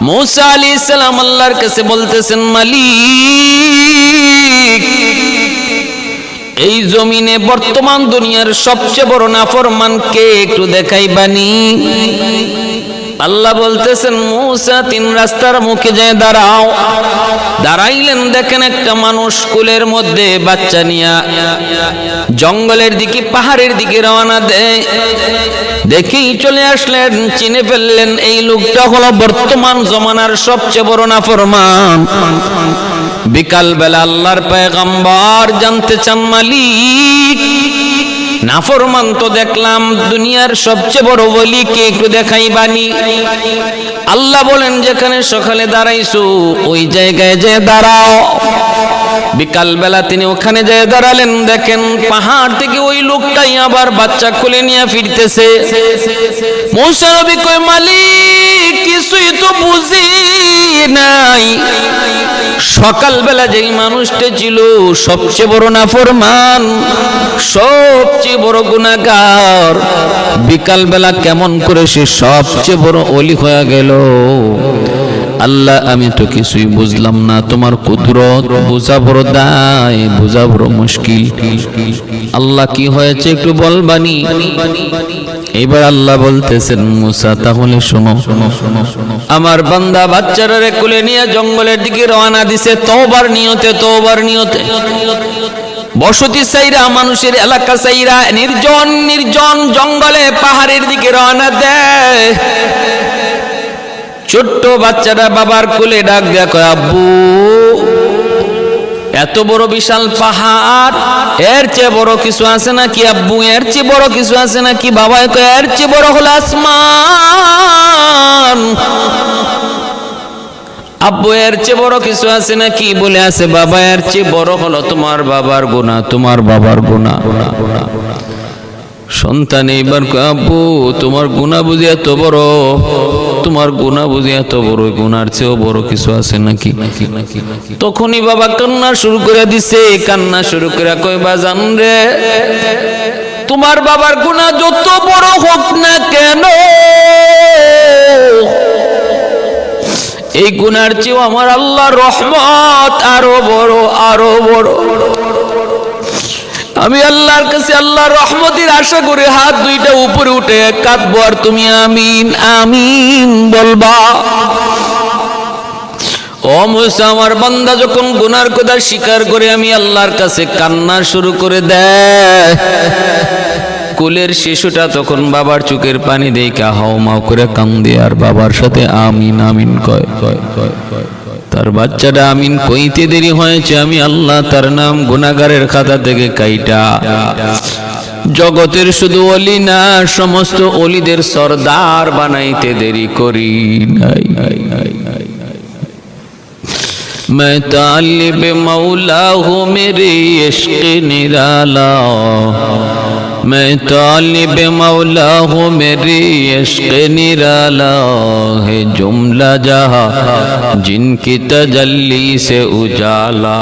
मूसा अलैहिस्सलाम আল্লাহর কাছে বলতেছেন, মালিক এই জমিনে বর্তমান দুনিয়ার সবচেয়ে বড় নাফরমান কে একটু দেখাইবানি। আল্লাহ বলতেছেন, মূসা তিন রাস্তার মুখে যায় দাঁড়াও। দাঁড়াইলেন, দেখেন একটা মানুষ কুলের মধ্যে বাচ্চা নিয়া জঙ্গলের দিকে পাহাড়ের দিকে রওনা দেয়। দেখেই চলে আসলেন, চিনে ফেললেন এই লোকটা হলো বর্তমান জমানার সবচেয়ে বড় নাফরমান। বিকাল বেলা আল্লাহর পয়গম্বর জানতে চান, মালিক নাফরমান তো দেখলাম, দুনিয়ার সবচেয়ে বড় ওলি কে একটু দেখাইবানি। আল্লাহ বলেন, যেখানে সকালে দাঁড়াইছো ওই জায়গায় যে দাঁড়াও। বিকাল বেলা তিনি ওখানে যেয়ে দাঁড়ালেন, দেখেন পাহাড় থেকে ওই লোকটাই আবার বাচ্চা কোলে নিয়ে ফিরতেছে। মূসা নবী কয়, মালিক কিছুই তো বুঝি নাই, সকালবেলা যেই মানুষটা ছিল সবচেয়ে বড় নাফরমান, সবচেয়ে বড় গুনাহগার, বিকালবেলা কেমন করে সে সবচেয়ে বড় ওলি হয়ে গেল। আল্লাহ আমি তো কিছুই বুঝলাম না, তোমার কুদরত বোঝা বড় দায়, বোঝা বড় মুশকিল। আল্লাহ কি হয়েছে একটু বলবানি। এবার আল্লাহ বলতেছেন, মূসা তাহলে শোনো, আমার বান্দা বাচ্চারে কোলে নিয়ে জঙ্গলের দিকে রওনা দিছে তওবার নিয়তে, তওবার নিয়তে। বসতি সাইরা, মানুষের এলাকা সাইরা নির্জন নির্জন জঙ্গলে পাহাড়ের দিকে রওনা দেয়। ছোট্ট বাচ্চারা বাবার কোলে ডাক দেয়া কয়, আব্বু এত বড় বিশাল পাহাড়, এর চেয়ে বড় কিছু আছে নাকি আব্বু? এর চেয়ে বড় কিছু আছে নাকি? বাবা কয়, এর চেয়ে বড় হলো আসমান। আব্বু এর চেয়ে বড় কিছু আছে নাকি? বলে আছে বাবা, এর চেয়ে বড় হলো তোমার বাবার গুনাহ, তোমার বাবার গুনাহ। সন্তান এইবার কয়, আব্বু তোমার গুনাহ বুঝি এত বড়, তোমার গুনাহ বুঝি এত বড়, গুনার চেয়েও বড় কিছু আছে নাকি? তখনই বাবা কান্না শুরু করে দিছে, কান্না শুরু করে কয়, বাজান রে, তোমার বাবার গুনাহ যত বড় হোক না কেন, এই গুনার চেয়েও আমার আল্লাহর রহমত আরো বড়, আরো বড়। আমি আল্লাহর কাছে আল্লাহর রহমতের আশা করে হাত দুইটা উপরে উঠে কাঁদবো, আর তুমি আমিন আমিন বলবা। ও মূসা, আমার বান্দা যখন গুনার কথা স্বীকার করে আমি আল্লাহর কাছে কান্না শুরু করে দেয়, কোলের শিশুটা তখন বাবার চোখের পানি দেখা হাউমাউ করে কান্দে, আর বাবার সাথে আমিন আমিন কয়। তার বাচ্চাটা আমিন কইতে দেরি হয়েছে, আমি আল্লাহ তার নাম গুনাহগারের খাতা থেকে কাইটা জগতের শুধু ওলি না, সমস্ত ওলিদের সরদার বানাইতে দেরি করি নাই। मैं तालिब मौला हूँ मेरे इश्क़ निराला, मैं तालिब मौला हूँ मेरे इश्क़ निराला, है जुमला जहाँ जिनकी तजल्ली से उजाला,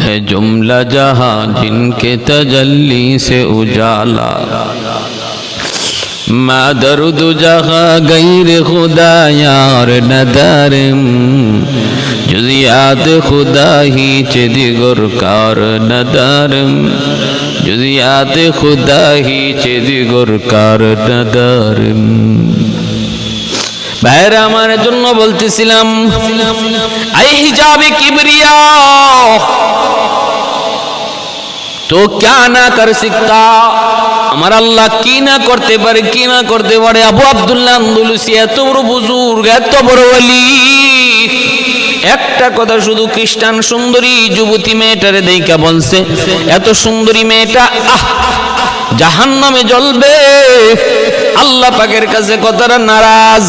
है जुमला जहाँ जिनके तजल्ली से उजाला। मा दर्द जहाँ गैर खुदा यार नदारम, जुज़ियात खुदा ही चे दिगर कार नदारम, जुज़ियात खुदा ही चे दिगर कार नदारम। ভাইরা আমার জন্য বলতেছিলাম, আই হিজাবে কিবরিয়া তো क्या ना कर सकता, আমার আল্লাহ কি না করতে পারে, কি না করতে পারে। আবু আব্দুল্লাহ আন্দলুসি এত বড় বুজুর্গ, এত বড় ওলি, একটা কথা শুধু খ্রিস্টান সুন্দরী যুবতী মেয়েটারে দেইকা বলছে, এত সুন্দরী মেয়েটা জাহান্নামে জ্বলবে। আল্লাহ পাকের কাছে কতটা নারাজ,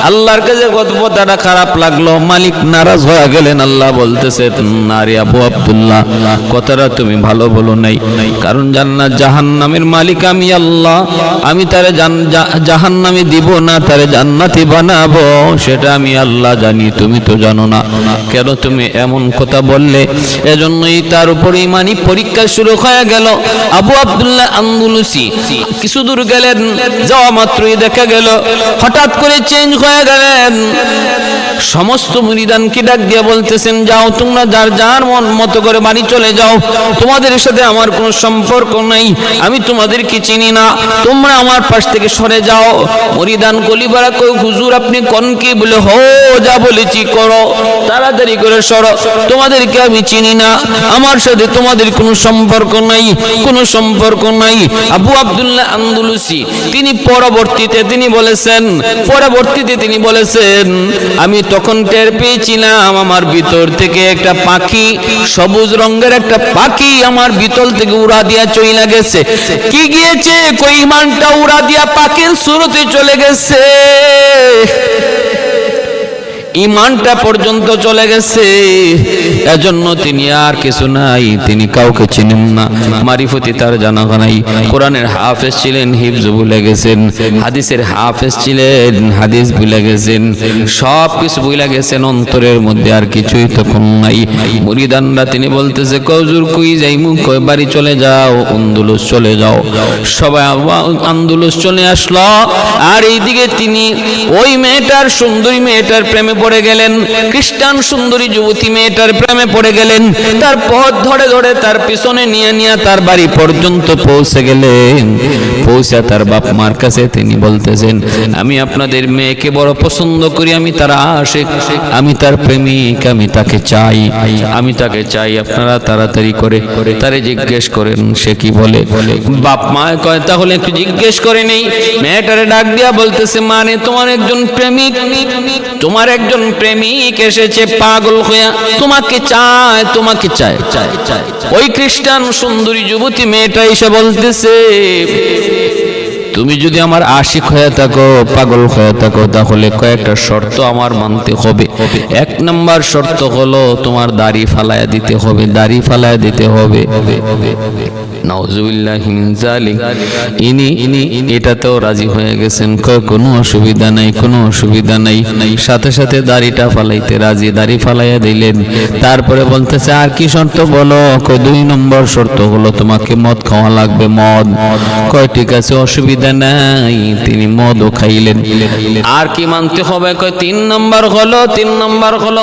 আল্লাহর কাছে কতটা খারাপ লাগলো, মালিক নারাজ হয়ে গেলেন। আল্লাহ বলতেছে, নারী আবু আব্দুল্লাহ কথাটা তুমি ভালো বলো নাই, কারণ জান্নাত জাহান্নামের মালিক আমি আল্লাহ, আমি তারে জাহান্নামে দিব না, তারে জান্নাতি বানাবো, সেটা আমি আল্লাহ জানি, তুমি তো জানো না, কেন তুমি এমন কথা বললে? এজন্যই তার উপর ইমানি পরীক্ষা শুরু হয়ে গেল। আবু আব্দুল্লাহ আন্দলুসি কিছু দূর গেলেন, যাওয়া মাত্রই দেখা গেল হঠাৎ করে চেঞ্জ হয়ে গেলেন। সমস্ত মুরিদানকে ডাক দিয়ে বলতেছেন, যাও তোমরা যার যার মন মতো করে বাড়ি চলে যাও, তোমাদের সাথে আমার কোনো সম্পর্ক নাই, আমি তোমাদেরকে চিনি না, তোমরা আমার পাশ থেকে সরে যাও। মুরিদান কলিবারা কই, হুজুর আপনি কোন কি? বলে, হো যা বলেছি করো, তাড়াতাড়ি করে সরো, তোমাদেরকে আমি চিনি না, আমার সাথে তোমাদের কোনো সম্পর্ক নাই, কোনো সম্পর্ক নাই। আবু আব্দুল্লাহ আন্দুলুসি তিনি পরবর্তীতে তিনি বলেছেন আমি তখন টের পেয়েছিলাম আমার ভিতর থেকে একটা পাখি, সবুজ রঙের একটা পাখি আমার ভিতর থেকে উড়া দিয়া চইলা গেছে। কি গিয়েছে? কই ইমানটা উড়া দিয়া পাখির সুরতে চলে গেছে, ইমানটা পর্যন্ত চলে গেছে। এজন্য তিনি আর কিছু নাই, তিনি কাউকে চিনেন না, মারিফতি তার জানা নাই। কোরআনের হাফেজ ছিলেন, হিফজ ভুলে গেছেন, হাদিসের হাফেজ ছিলেন, হাদিস ভুলে গেছেন, সব কিছু ভুলে গেছেন, অন্তরের মধ্যে আর কিছুই তখন নাই। মুরিদানরা তিনি বলতেছে, হুজুর কই যাইমু? কই বাড়ি চলে যাও, আন্দুলুস চলে যাও। সবাই আন্দুলুস চলে আসলো। আর এইদিকে তিনি ওই মেয়েটার, সুন্দরী মেয়েটার প্রেমে পড়ে গেলেন, খ্রিস্টান সুন্দরী যুবতী মেয়েটার প্রেমে পড়ে গেলেন। তার পথ ধরে ধরে তার পিছনে নিয়ে নিয়ে তার বাড়ি পর্যন্ত পৌঁছে গেলেন। পৌঁছে তার বাপ মার কাছে তিনি বলতেছেন, আমি আপনাদের মেয়েকে বড় পছন্দ করি, আমি তার আশিক, আমি তার প্রেমিক, আমি তাকে চাই, আমি তাকে চাই। আপনারা তাড়াতাড়ি করে তারে জিজ্ঞেস করেন সে কি বলে। বাপ মা কয়, তাহলে একটু জিজ্ঞেস করে নেই। মেয়েটারে ডাক দিয়া বলতেছে, মানে তোমার একজন প্রেমিক, তোমার একজন প্রেমিক এসেছে পাগল হইয়া, তোমাকে চায়, তোমাকে চায়। ওই খ্রিস্টান সুন্দরী যুবতী মেয়েটা এসে বলতেছে, তুমি যদি আমার আশিক হয়ে থাকো, পাগল হয়ে থাকো, তাহলে কয়েকটা শর্ত আমার মানতে হবে। এক নাম্বার শর্ত হলো তোমার দাড়ি ফালায়া দিতে হবে, দাড়ি ফালায়া দিতে হবে। নাউজুবিল্লাহি মিন যালিক। ইনি এটাতেও রাজি হয়ে গেছেন, কোনো অসুবিধা নাই, কোনো অসুবিধা নাই। সাথে সাথে দাড়িটা ফালাইতে রাজি, দাড়ি ফালাইয়া দিলেন। তারপরে বলতেছে, আর কি শর্ত বলো? কয় 2 নম্বর শর্ত হলো তোমাকে মদ খাওয়া লাগবে, মদ। কয় ঠিক আছে, অসুবিধা নাই। তিনি মদও খাইলেন। আর কি মানতে হবে? কয় 3 নম্বর হলো, 3 নম্বর হলো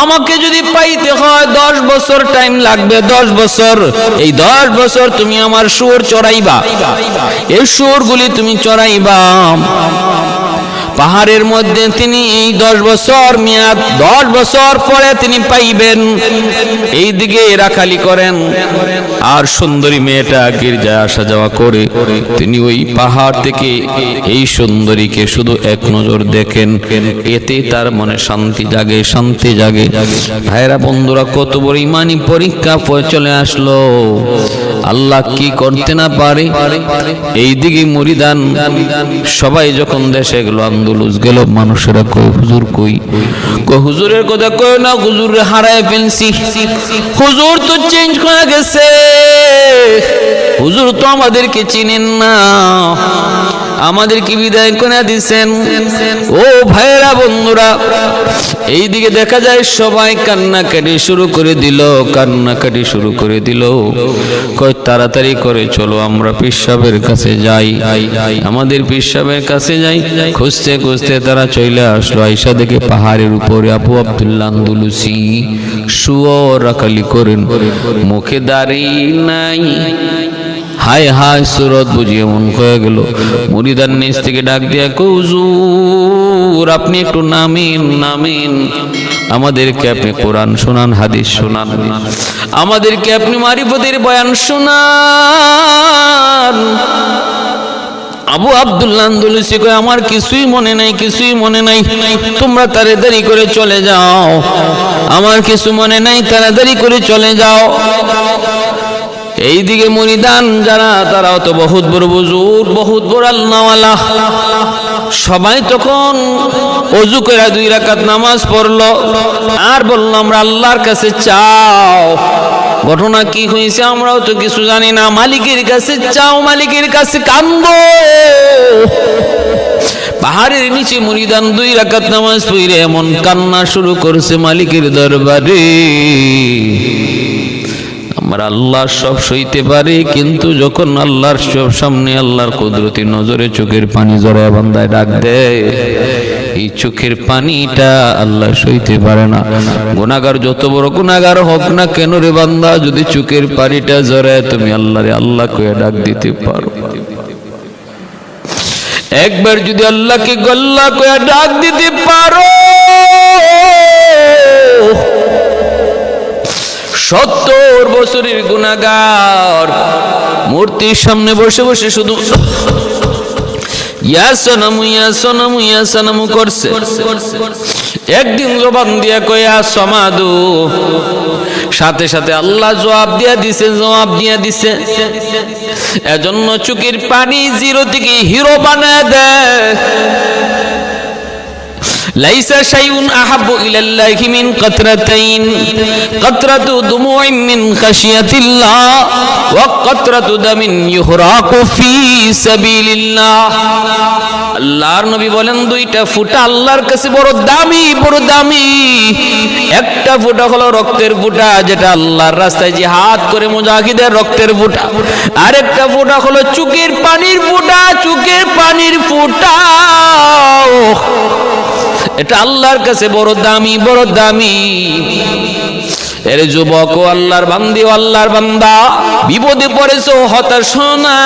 আমাকে যদি পাইতে হয় 10 বছর টাইম লাগবে, 10 বছর। এই 10 বছর তুমি আমার সুর চড়াইবা, এই সুরগুলি তুমি চড়াইবা পাহাড়ের মধ্যে। তিনি এই 10 বছর মেয়াদ, 10 বছর পরে তিনি পাইবেন। এই দিকে রাখালি করেন আর সুন্দরী মেয়েটা গির্জায় আসা যাওয়া করে। তিনি ওই পাহাড় থেকে এই সুন্দরীকে শুধু এক নজর দেখেন, এতে তার মনে শান্তি জাগে, শান্তি জাগে। ভাইরা বন্ধুরা, কত বড় ইমানি পরীক্ষা চলে আসলো, আল্লাহ কি করতে না পারে। এই দিকে মুরিদান সবাই যখন দেশে গেল, আন্দোলন গেল, মানুষেরা কই হুজুর কই? হুজুরের কথা কই না, হুজুর হারায় ফেলছি, হুজুর তো চেঞ্জ হয়ে গেছে, হুজুর তো আমাদেরকে চিনেন না, আমাদেরকে বিদায় করে দিছেন। ও ভাইরা বন্ধুরা, এইদিকে দেখা যায় সবাই কান্নাকাটি শুরু করে দিল, কান্নাকাটি শুরু করে দিল। কই তাড়াতাড়ি করে চলো আমরা পীর সাহেবের কাছে যাই, আমাদের পীর সাহেবের কাছে যাই। খুঁজতে খুঁজতে তারা চলে আসলো। আইসা দেখে পাহাড়ের উপরে আবু আব্দুল্লাহ আন্দুলুসি শুয়ে রাখালি করেন, মুখে দাড়ি নাই। হায় হায়, সুরত বুঝিয়ে মন হয়ে গেল। মুরিদান নিচ থেকে ডাক দিয়া, হুজুর আপনি একটু নামিন, নামিন, আমাদেরকে আপনি কোরআন শোনান, হাদিস শোনান, আমাদেরকে আপনি মারিফতের বয়ান শোনান। আবু আব্দুল্লাহ আন্দুলুসি কয়, আমার কিছুই মনে নাই, কিছুই মনে নাই, তোমরা তাড়াতাড়ি করে চলে যাও, আমার কিছু মনে নাই, তাড়াতাড়ি করে চলে যাও। এইদিকে মুরিদান যারা, তারাও তো বহুত বড় বুজুর্গ, বহুত বড় আল্লাহওয়ালা, সবাই তখন ওযু করে 2 রাকাত নামাজ পড়লো আর বলল, আমরা আল্লাহর কাছে চাও। ঘটনা কি হয়েছে আমরাও তো কিছু জানি না, মালিকের কাছে চাও, মালিকের কাছে কান্দো। পাহাড়ের নিচে মুরিদান 2 রাকাত নামাজ পড়ে এমন কান্না শুরু করছে মালিকের দরবারে, আমার আল্লাহ সব সইতে পারে, কিন্তু যখন আল্লাহর সব সামনে আল্লাহর কুদরতি নজরে চোখের পানি জড়ায় বান্দায় ডাক দেয়, এই চোখের পানিটা আল্লাহ সইতে পারে না। গুনাহগার যত বড় গুনাহগার হোক না কেন রে বান্দা, যদি চোখের পানিটা জড়ায় তুমি আল্লাহরে আল্লাহ কয়ে ডাক দিতে পারো, একবার যদি আল্লাহকে গল্লা কয়ে ডাক দিতে পারো, 70 বছরের গুনাহগার মূর্তির সামনে বসে বসে শুধু ইয়া সনমু ইয়া সনমু ইয়া সনমু করছে, একদিন জবান দিয়া কয়া সমাদু, সাথে সাথে আল্লাহ জবাব দিয়া দিছে। এজন্য চোখের পানি জিরো থেকে হিরো বানায় দেয়। লাইসা শাইউন আহাব্বু ইলাল্লাহি মিন কাতরাতাইন, কাতরাতু দুমুইন মিন খাশিয়াতিল্লাহ ওয়া কাতরাতু দামিন ইহরাকু ফি সাবিলিল্লাহ। আল্লাহর নবী বলেন, দুইটা ফোঁটা আল্লাহর কাছে বড় দামি, বড় দামি। একটা ফোঁটা হলো রক্তের ফোঁটা, যেটা আল্লাহর রাস্তায় জিহাদ করে মুজাহিদের রক্তের ফোঁটা। আরেকটা ফোঁটা হলো চোখের পানির ফোঁটা, চোখের পানির ফোঁটা। এটা আল্লাহর কাছে বড় দামি, বড় দামি। এর যুবক ও আল্লাহর বান্দি ও আল্লাহর বান্দা, বিপদে পড়েছো, হতাশ না,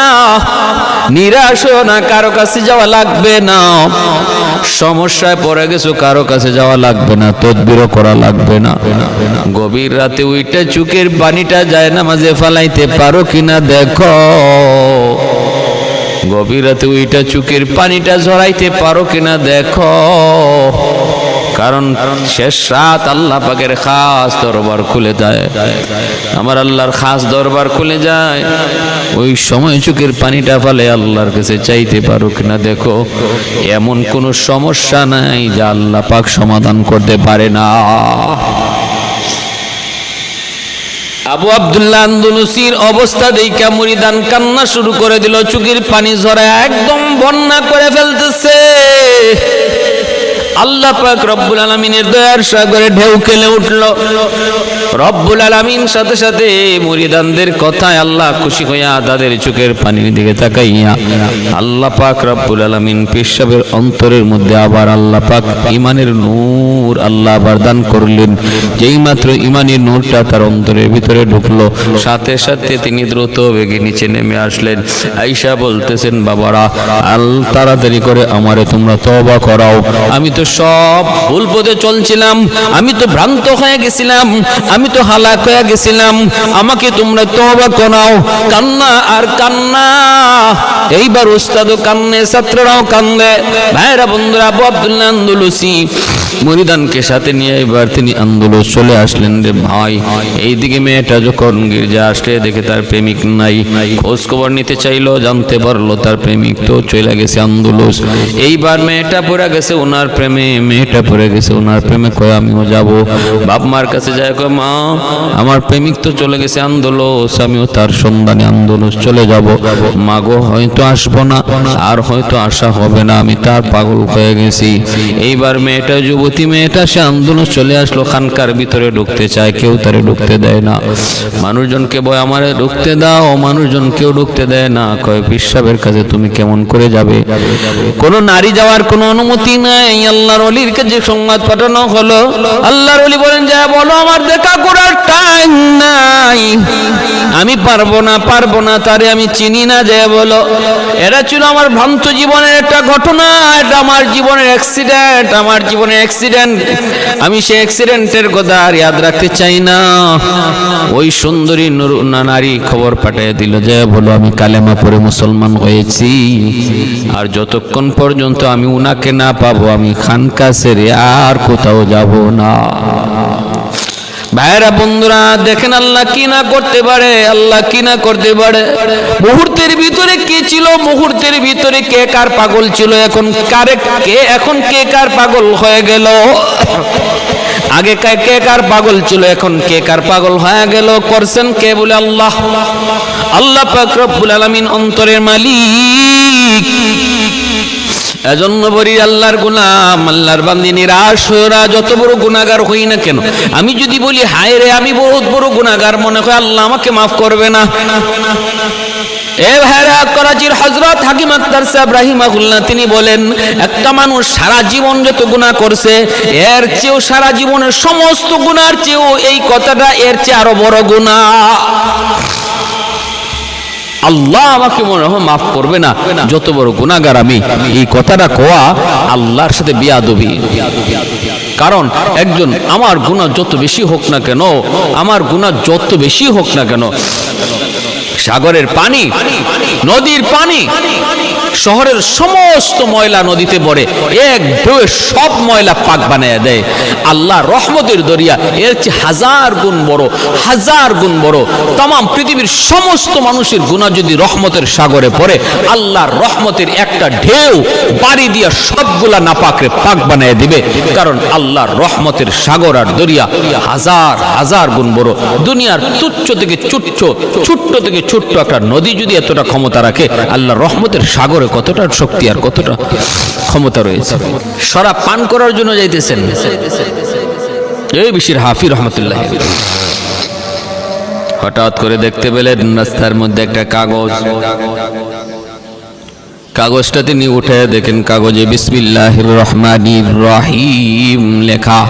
নিরাশ না, কারো কাছে যাওয়া লাগবে না। সমস্যায় পড়ে গেছো, কারো কাছে যাওয়া লাগবে না, তদবিরও করা লাগবে না। গভীর রাতে উইটা চোখের পানিটা যায় নামাজে ফালাইতে পারো কিনা দেখো। গভীর রাতে ওইটা চোখের পানিটা ঝরাইতে পারো কিনা দেখো। কারণ শেষ রাত আল্লাহ পাকের খাস দরবার খুলে যায়, আমার আল্লাহর খাস দরবার খুলে যায়। ওই সময় চোখের পানিটা ফেলে আল্লাহর কাছে চাইতে পারো কিনা দেখো। এমন কোনো সমস্যা নাই যা আল্লাহ পাক সমাধান করতে পারে না। আবু আব্দুল্লাহ আন্দলুসির অবস্থা দেখা মুরিদান কান্না শুরু করে দিল, চোখের পানি ঝরায় একদম বন্যা করে ফেলতেছে। আল্লাহ পাক রব্বুল আলামিনের দয়ার সাগরে ঢেউ খেলে উঠল। রব্বুল আলামিন সাথে সাথে মুরিদানদের কথায় আল্লাহ খুশি হইয়া তাদের চোখের পানির দিকে তাকাইয়া আল্লাহ পাক রব্বুল আলামিন পেশাবের অন্তরের মধ্যে আবার আল্লাহ পাক ইমানের নূর আল্লাহ আবার দান করলেন। যেই মাত্র ইমানের নূরটা তার অন্তরের ভিতরে ঢুকলো, সাথে সাথে তিনি দ্রুত বেগে নিচে নেমে আসলেন। আয়েশা বলতেছেন, বাবারা তাড়াতাড়ি করে আমারে তোমরা তওবা করাও, আমি তো সব ভুল পথে চলছিলাম, আমি তো ভ্রান্ত হয়ে গেছিলাম, আমি তো হালাক হয়ে গেছিলাম, আমাকে তোমরা তওবা করাও। কান্না আর কান্না। এইবার উস্তাদও কান্নে, ছাত্ররাও কান্দে। ভাইরা বন্ধুরা, আবু আব্দুল্লাহ আন্দলুসি মুরিদানকে সাথে নিয়ে এবার তিনি আন্দোলস চলে আসলেন। রে ভাই, এইদিকে মেয়েটা যখন গির্জা আসলে দেখে তার প্রেমিক নাই, খোঁজ খবর নিতে চাইলো, জানতে পারলো তার প্রেমিক তো চলে গেছে আন্দোলস। এইবার মেয়েটা পড়ে গেছে ওনার প্রেমে, মেয়েটা পড়ে গেছে ওনার প্রেমে। কয় আমিও যাব। বাপ মার কাছে যায়, কয় মা আমার প্রেমিক তো চলে গেছে আন্দোলস, আমিও তার সন্ধানে আন্দোলস চলে যাব। মা গো, হয়তো আসবো না, আর হয়তো আসা হবে না, আমি তার পাগল হয়ে গেছি। এইবার মেয়েটা যুবতী মেয়েটা সে আন্দোলন চলে আসলো, খানকার ভিতরে ঢুকতে চায়, কেউ তারে ঢুকতে দেয় না। মানুষজনকে বয় আমারে ঢুকতে দাও, মানুষজন কেউ ঢুকতে দেয় না। কয় পিসাবের কাছে তুমি কেমন করে যাবে? কোন নারী যাওয়ার কোনো অনুমতি নাই। আল্লাহর ওলির কাছে সংবাদ পাঠানো হলো। আল্লাহর ওলি বলেন, যা বলো আমার দেখা করার টাইম নাই, আমি পারবো না, তারে আমি চিনি না, যে বলো। এটা ছিল আমার ভ্রান্ত জীবনের একটা ঘটনা, এটা আমার জীবনের অ্যাক্সিডেন্ট, আমার জীবনের অ্যাক্সিডেন্ট, আমি সেই অ্যাক্সিডেন্টের কথা আর ইয়াদ রাখতে চাই না। ওই সুন্দরী নারী খবর পাঠিয়ে দিল, যে বলো আমি কালেমা পড়ে মুসলমান হয়েছি, আর যতক্ষণ পর্যন্ত আমি উনাকে না পাবো আমি খানকা ছেড়ে আর কোথাও যাব না। ভাইরা বন্ধুরা, দেখেন আল্লাহ কি না করতে পারে, আল্লাহ কি না করতে পারে। মুহূর্তের ভিতরে কে ছিল, মুহূর্তের ভিতরে কে কার পাগল ছিল, এখন কে কার পাগল হয়ে গেল। আগে কে কার পাগল ছিল, এখন কে কার পাগল হয়ে গেল। করছেন কে? বলে আল্লাহ। আল্লাহ পাক রব্বুল আলামিন অন্তরের মালিক। এজন্য বলি আল্লাহর গোলাম, আল্লাহর বান্দী নিরাশ হইরা যত বড় গুনাহগার হই না কেন, আমি যদি বলি হায় রে আমি বহুত বড় গুনাহগার, মনে হয় আল্লাহ আমাকে মাফ করবে না। এ ভাইরা, করাচির হযরত হাকিম আক্তার সাহেব রাহিমাহুল্লাহ তিনি বলেন, একটা মানুষ সারা জীবন যত গুনাহ করছে এর চেয়েও সারা জীবনের সমস্ত গুনার চেয়েও এই কথাটা এর চেয়ে আরো বড় গুনাহ। আল্লাহ আমাকে মনে হয় মাফ করবে না, যত বড় গুনাহগার আমি। এই কথাটা কোয়া আল্লাহর সাথে বিয়াদবি। কারণ একজন আমার গুনাহ যত বেশি হোক না কেন, আমার গুনাহ যত বেশি হোক না কেন, সাগরের পানি, নদীর পানি, শহরের সমস্ত ময়লা নদীতে পড়ে, এক ঢেউয়ে সব ময়লা পাক বানায় দেয়। আল্লাহ রহমতের দরিয়া এর চেয়ে হাজার গুণ বড়, হাজার গুণ বড়। তাম পৃথিবীর সমস্ত মানুষের গুনাহ যদি রহমতের সাগরে পড়ে, আল্লাহর রহমতের একটা ঢেউ বাড়ি দিয়া সবগুলা নাপাকরে পাক বানায় দিবে। কারণ আল্লাহর রহমতের সাগর আর দরিয়া হাজার হাজার গুণ বড়। দুনিয়ার তুচ্ছ থেকে ছোট্ট, ছোট্ট থেকে ছোট্ট একটা নদী যদি এতটা ক্ষমতা রাখে, আল্লাহর রহমতের সাগরে কতটা শক্তি আর কতটা ক্ষমতা রয়েছে। শরাব পান করার জন্য যাইতেছেন এই বিশির হাফি রহমতুল্লাহ, হঠাৎ করে দেখতে পেলেন রাস্তার মধ্যে একটা কাগজ। কাগজটা তিনি উঠে দেখেন, কাগজে বিসমিল্লাহির রহমানির রহিম লেখা।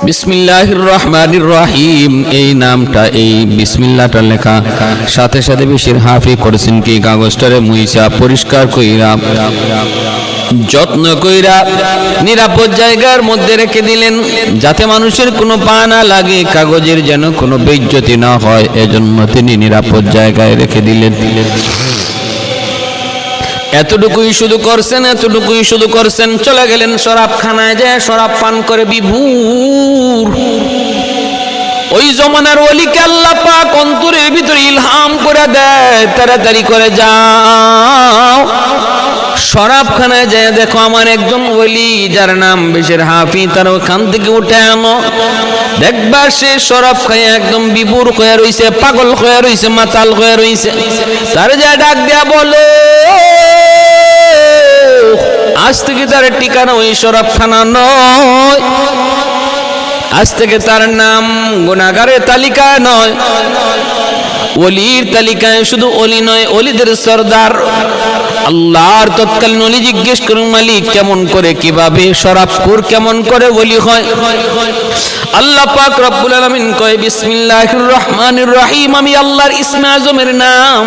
বিসমিল্লাহির রহমানির রহিম এই নামটা, এই বিসমিল্লাহটা লেখা। সাথে সাথে বিশির হাফি করেছেন কি, কাগজটারে মুইসা পরিষ্কার কইরা যত্ন কইরা নিরাপদ জায়গার মধ্যে রেখে দিলেন, যাতে মানুষের কোনো পা না লাগে, কাগজের যেন কোনো বেইজ্জতি না হয়, এজন্য তিনি নিরাপদ জায়গায় রেখে দিলেন। এতটুকুই শুধু করছেন, এতটুকুই শুধু করছেন, চলে গেলেন শরাবখানায়, যায় শরাব পান করে বিভোর। ওই জমানার ওলিকে আল্লাহ পাক অন্তরের ভিতরে ইলহাম করে দেয়, তাড়াতাড়ি করে যাও শরাবখানায় যায়, দেখো আমার একজন ওলি যার নাম বিশির হাফি, তার ওখান থেকে উঠে আনো। দেখবা সে শরাব খায় একদম বিভোর হয়ে রইছে, পাগল হয়ে রইছে, মাতাল হয়ে রইছে। তার যা ডাক দেয়া বলে, আজ থেকে তার ঠিকানা ওই শরাবখানা নয়, আজ থেকে তার নাম গুনাহগারের তালিকা নয়, ওলির তালিকায়। শুধু ওলি নয়, ওলিদের সরদার আল্লাহর তৎকালীন ওলি জিজ্ঞেস করুন, মালিক কেমন করে, কিভাবে শরাবখোর কেমন করে ওলি হয়? আল্লাহ পাক রব্বুল আলামিন কয়, বিসমিল্লাহির রহমানির রহিম, আমি আল্লাহর ইসমে আজমের নাম,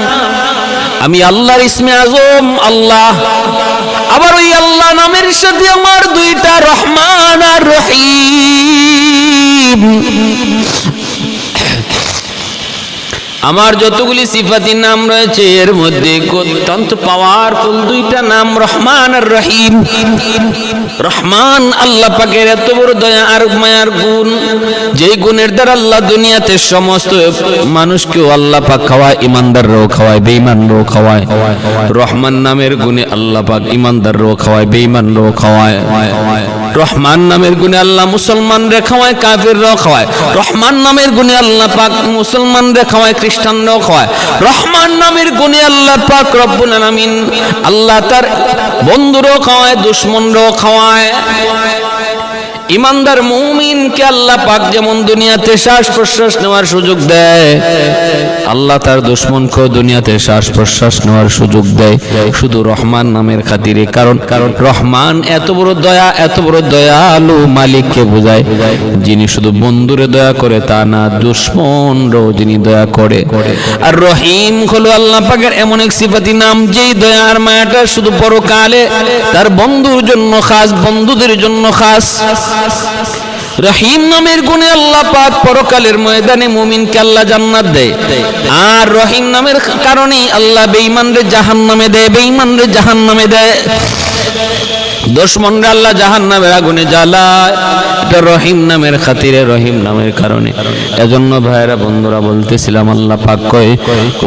আমি আল্লাহর ইসমে আজম আল্লাহ। আবার ওই আল্লাহ নামের সাথে আমার দুইটা রহমান আর রহিম, আমার যতগুলি সিফাতি নাম রয়েছে এর মধ্যে অত্যন্ত পাওয়ারফুল দুইটা নাম, রহমান আর রহিম। রহমান আল্লাহ পাকের এত বড় দয়া আর মায়ার গুণ, যেই গুণের দ্বারা আল্লাহ দুনিয়াতে সমস্ত মানুষকেও আল্লাহ পাক খাওয়ায়, ইমানদাররাও খাওয়ায়, বেঈমানরাও খাওয়ায়। রহমান নামের গুণে আল্লাহ পাক ইমানদাররাও খাওয়ায়, বেঈমানরাও খাওয়ায়। রহমান নামের গুণে আল্লাহ মুসলমানরা খাওয়ায়, কাফিররাও খাওয়ায়। রহমান নামের গুণে আল্লাহ পাক মুসলমানরা খাওয়ায়, খ্রিস্টানরাও খাওয়ায়। রহমান নামের গুণে আল্লাহ পাক রব্বুল আলামিন আল্লাহ তার বন্ধুরাও খাওয়ায়, দুশমনরাও খাওয়ায়। ইমানদার মুমিনকে আল্লাহ পাক যেমন দুনিয়াতে শ্বাস প্রশ্বাস নেওয়ার সুযোগ দেয়, আল্লাহ তার দুশমনকেও দুনিয়াতে শ্বাস প্রশ্বাস নেওয়ার সুযোগ দেয়, শুধু রহমান নামের খাতিরে। কারণ রহমান এত বড় দয়া, এত বড় দয়ালু মালিককে বোঝায়, যিনি শুধু বন্ধুরে দয়া করে তা না, দুশমনরাও যিনি দয়া করে। আর রহিম হলো আল্লাহ পাকের এমন এক সিফাতি নাম, যেই দয়া আর মায়াটা শুধু পরকালে তার বন্ধুর জন্য খাস, বন্ধুদের জন্য খাস। রহিম নামের গুণে আল্লাহ পাক পরকালের ময়দানে মুমিনকে আল্লাহ জান্নাত দেয়, আর রহিম নামের কারণে আল্লাহ বেঈমানরে জাহান্নামে দেয়, বেঈমানরে জাহান্নামে দেয়। দুশমনরা আল্লাহ জাহান্নামের আগুনে জ্বালায়, এটা রহিম নামের খাতিরে, রহিম নামের কারণে। এজন্য ভাইরা বন্ধুরা বলতেছিলাম, আল্লাহ পাক কয়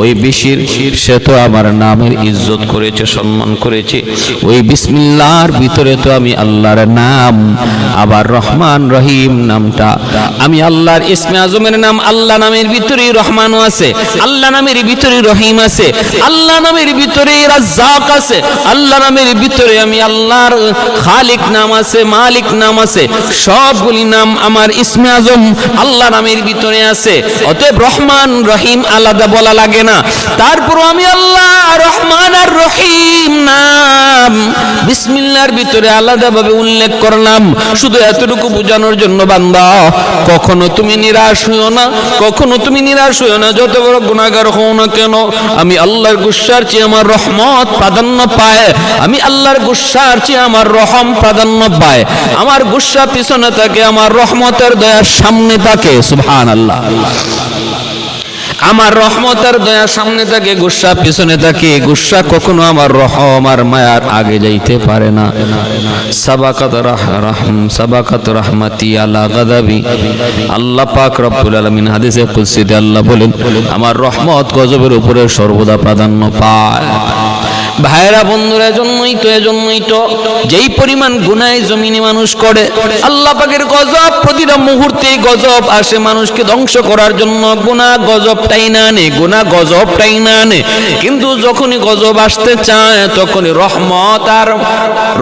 ওই বিশির সে তো আমার নামের ইজ্জত করেছে, সম্মান করেছে। ওই বিসমিল্লাহর ভিতরে তো আমি আল্লাহর নাম, আবার রহমান রহিম নামটা, আমি আল্লাহর ইসমে আজমের নাম, আল্লাহ নামের ভিতরেই রহমানও আছে, আল্লাহ নামের ভিতরেই রহিম আছে, আল্লাহ নামের ভিতরেই রাজ্জাক আছে, আল্লাহ নামের ভিতরে আমি আল্লাহর খালিক নাম আছে, মালিক নাম আছে। সবগুলি নাম আমার ইসমে আজম আল্লাহ নামের ভিতরে আছে। অতএব রহমান রহিম আলাদা বলা লাগে না। তারপর আমি আল্লাহ রহমান আর রহিম নাম বিসমিল্লাহর ভিতরে আলাদাভাবে উল্লেখ করলাম, শুধু এতটুকু বোঝানোর জন্য, বান্দা কখনো তুমি নিরাশ হইও না, কখনো তুমি নিরাশ হইও না। যত বড় গুনাহগার হও না কেন, আমি আল্লাহর গুসার চেয়ে আমার রহমত প্রাধান্য পায়, আমি আল্লাহর গুসার চেয়ে আমার রহম প্রাধান্য পায়। আমার গুসা পিছনে থাকে, আমার রহমতের দয়া সামনে থাকে। সুবহানাল্লাহ। আমার রহমতের দয়া সামনে থাকে, গুসা পিছনে থাকে। গুসা কখনো আমার রহম আর মায়ার আগে যাইতে পারে না। সাবাকাত রাহমাতি আলা গাদাবি, আল্লাহ পাক রব্বুল আলামিন হাদিসে কুদসিতে আল্লাহ বলেন, আমার রহমত গজবের উপরে সর্বদা প্রাধান্য পায়। ভাইরা বন্ধুরা, এজন্যই তো যেই পরিমাণ গুনাহ জমিনে মানুষ করে, আল্লাহ পাকের গজব প্রতিটা মুহূর্তে গজব আসে মানুষকে ধ্বংস করার জন্য। গুনাহ গজবটাই না আনে, গুনাহ গজবটাই না আনে, কিন্তু যখনই গজব আসতে চায় তখনই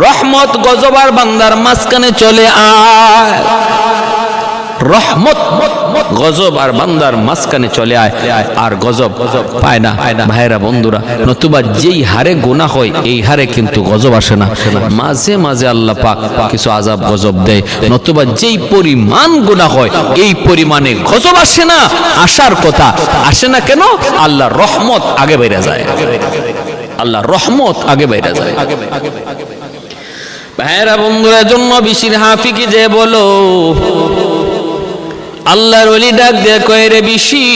রহমত গজব আর বান্দার মাঝখানে চলে আয়। রহমত গজব আর বান্দার মাঝখানে চলে আয়, আর গজব পায় না। ভাইরা বন্ধুরা, নতুবা যেই হারে গুনাহ হয় এই হারে কিন্তু গজব আসে না। মাঝে মাঝে আল্লাহ পাক কিছু আযাব গজব দেয়, নতুবা যেই পরিমাণ গুনাহ হয় এই পরিমাণে গজব আসে না। আসার কথা, আসে না কেন? আল্লাহর রহমত আগে বেড়ে যায়, আল্লাহর রহমত আগে বেড়ে যায়। ভাইরা বন্ধুরা, জন্য বিশির হাফিকে যে বলো, আল্লাহর ওলি ডাক দিয়ে কয়, রে বিশির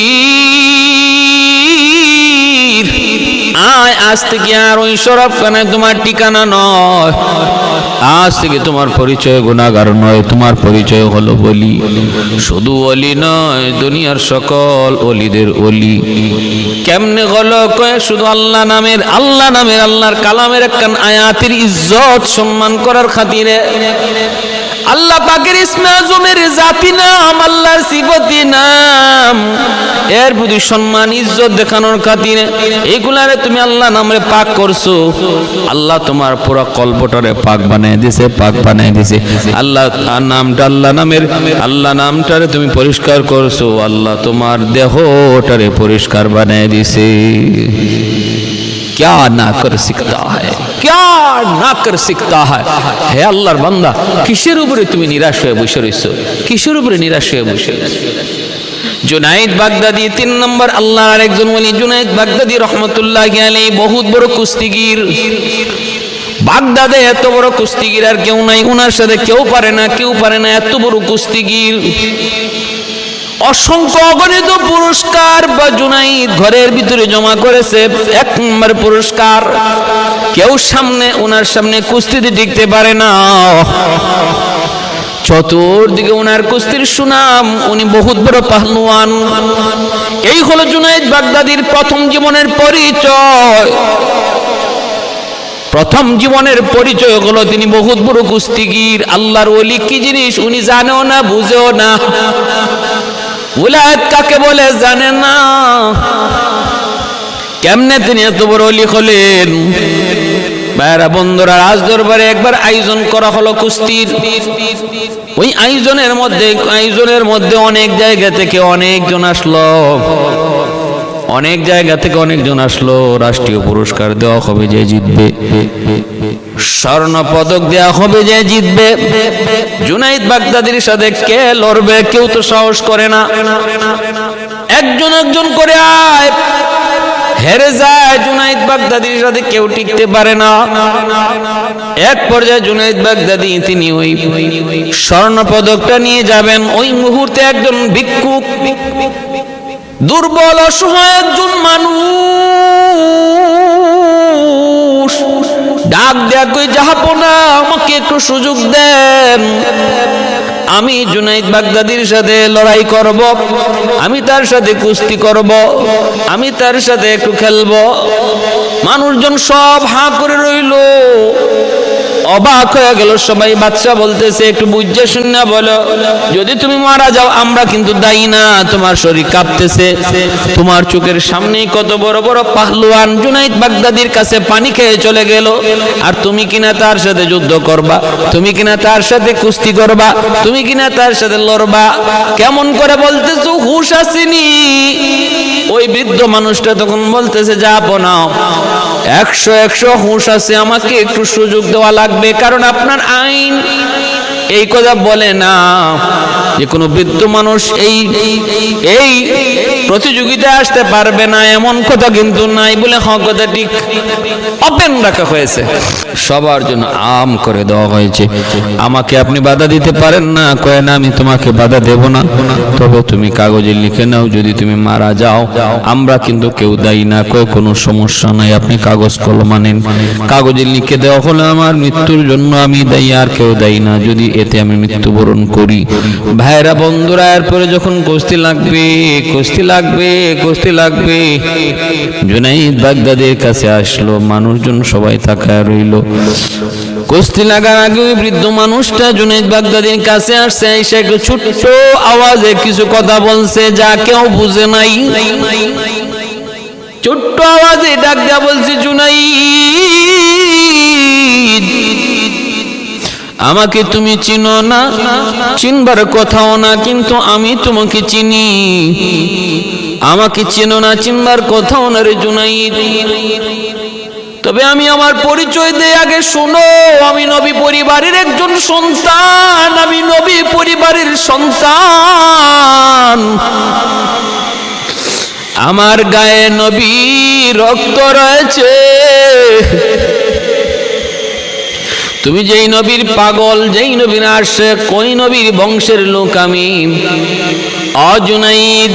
আয়, আজ থেকে আর ওই শরাবখানায় তোমার ঠিকানা নয়, আজ থেকে তোমার পরিচয় গুনাহগার নয়, তোমার পরিচয় হলো ওলি। শুধু ওলি নয়, দুনিয়ার সকল ওলিদের ওলি। কেমনে হলো? কয় শুধু আল্লাহ নামের আল্লাহর কালামের একখান আয়াতের ইজ্জত সম্মান করার খাতিরে, আল্লাহ পাকের ইসমে আজমের জাতি নাম, আল্লাহর সিফতি নাম, এর প্রতি সম্মান ইজ্জত দেখানোর খাতিরে এগুলারে তুমি আল্লাহ নামে পাক করছো। আল্লাহ তোমার পুরো কল্পটারে পাক বানায় দিয়েছে, পাক বানায় দিয়েছে। আল্লাহ নামটা, আল্লাহ নামটারে তুমি পরিষ্কার করছো, আল্লাহ তোমার দেহটারে পরিষ্কার বানায় দিয়েছে। क्या ना कर सकता है, क्या ना कर सकता है। হে আল্লাহর বান্দা, কিসের উপরে তুমি নিরাশ হয়ে বসে রইছো? কিসের উপরে নিরাশ হয়ে বসে রইছো? জুনাইদ বাগদাদি 3 নম্বর আল্লাহর আরেকজন ওলি, জুনাইদ বাগদাদি রহমতুল্লাহি আলাইহি, বহুত বড় কুস্তিগীর। বাগদাদে এত বড় কুস্তিগীর আর কেউ নাই, ওনার সাথে কেউ পারে না, এত বড় কুস্তিগীর। অসংখ্য অগণিত পুরস্কার বা জুনাইদ ঘরের ভিতরে জমা করেছে। 1 নম্বর পুরস্কার, কেউ ওনার সামনে কুস্তিতে টিকতে পারে না। চতুর্দিকে ওনার কুস্তির সুনাম, উনি বহুত বড় পাহলওয়ান। এই হলো জুনাইদ বাগদাদির প্রথম জীবনের পরিচয়। প্রথম জীবনের পরিচয় হলো তিনি বহুত বড় কুস্তিগীর। আল্লাহর ওলি কি জিনিস উনি জানেও না, বুঝেও না। উলায়াত কাকে বলে জানে না। কেমনে তিনি এত বড় ওলি হলেন? ভাইরা বন্ধুরা, রাজ দরবারে একবার আয়োজন করা হলো কুস্তির। ওই আয়োজনের মধ্যে অনেক জায়গা থেকে অনেকজন আসলো। রাষ্ট্রীয় পুরস্কার দেওয়া হবে যে জিতবে, স্বর্ণ পদক দেওয়া হবে যে জিতবে। জুনাইদ বাগদাদির সাথে কে লড়বে? কেউ তো সাহস করে না। একজন করে আয়, হেরে যায়। জুনাইদ বাগদাদির সাথে কেউ টিকতে পারে না। এক পর্যায়ে জুনাইদ বাগদাদি তিনি ওই স্বর্ণ পদকটা নিয়ে যাবেন। ওই মুহূর্তে একজন ভিক্ষুক, দুর্বল অসহায় একজন মানুষ ডাক দেয়া কই যাবো না, আমাকে একটু সুযোগ দেন, আমি জুনাইদ বাগদাদির সাথে লড়াই করব, আমি তার সাথে কুস্তি করব, আমি তার সাথে একটু খেলবো। মানুষজন সব হাঁ করে রইল, অবাক হয়ে গেল সবাই। বাদশা বলতেছে একটু বুঝে শুনে বলো, যদি তুমি মারা যাও আমরা কিন্তু দায়ী না, তোমার শরীর কাঁপতেছে, তোমার চোখের সামনেই কত বড় বড় পাহলওয়ান জুনাইদ বাগদাদির কাছে পানি খেয়ে চলে গেল, আর তুমি কিনা তার সাথে যুদ্ধ করবা, তুমি কিনা তার সাথে কুস্তি করবা, তুমি কিনা তার সাথে লড়বা, কেমন করে বলতেছো, হুঁশ আসেনি? ওই বৃদ্ধ মানুষটা তখন বলতেছে যাবো না, 100 হুঁশ আছে, আমাকে একটু সুযোগ দেওয়া লাগবে, কারণ আপনার আইন এই কথা বলে না যে কোনো বৃদ্ধ মানুষ এই প্রতিযোগিতায় আসতে পারবে না, এমন কথা কিন্তু নাই। বলে হ্যাঁ, কথা ঠিক, ওপেন রাখা হয়েছে, সবার জন্য আম করে দেওয়া হয়েছে। আমাকে আপনি বাধা দিতে পারেন না? কয় না, আমি তোমাকে বাধা দেব না, তবে তুমি কাগজে লিখে নাও, যদি তুমি মারা যাও আমরা কিন্তু কেউ দায়ী না। কয় কোনো সমস্যা নাই, আপনি কাগজ কলম আনেন, কাগজে লিখে দেওয়া হলে আমার মৃত্যুর জন্য আমি দায়ী, আর কেউ দায়ী না, যদি এতে আমি মৃত্যুবরণ করি। ভাইরা বন্ধুরা, এরপরে যখন কুস্তি লাগবে, কুস্তি লাগবে, কুস্তি লাগবে, জুনাইদ বাগদাদের কাছে আসলো, মানুষজন সবাই তাকায় রইল। কুস্তি লাগার আগে ওই বৃদ্ধ মানুষটা জুনাইদ বাগদাদির কাছে আসছে, এসে একটু ছোট্ট আওয়াজে কিছু কথা বলছে যা কেউ বুঝে নাই। ছোট্ট আওয়াজে ডাক দেয়া বলছে, জুনাইদ, আমাকে তুমি চিনো না, চিনবার কথাও না, কিন্তু আমি তোমাকে চিনি। আমাকে চিনো না, চিনবার কথাও না রে জুনাইদ, তবে আমি আমার পরিচয় দেই, আগে শোনো। আমি নবী পরিবারের একজন সন্তান, আমি নবী পরিবারের সন্তান, আমার গায়ে নবী রক্ত রয়েছে। তুমি যেই নবীর পাগল, যেই নবীর আশিক, ওই নবীর বংশের লোক আমি। জুনাইদ,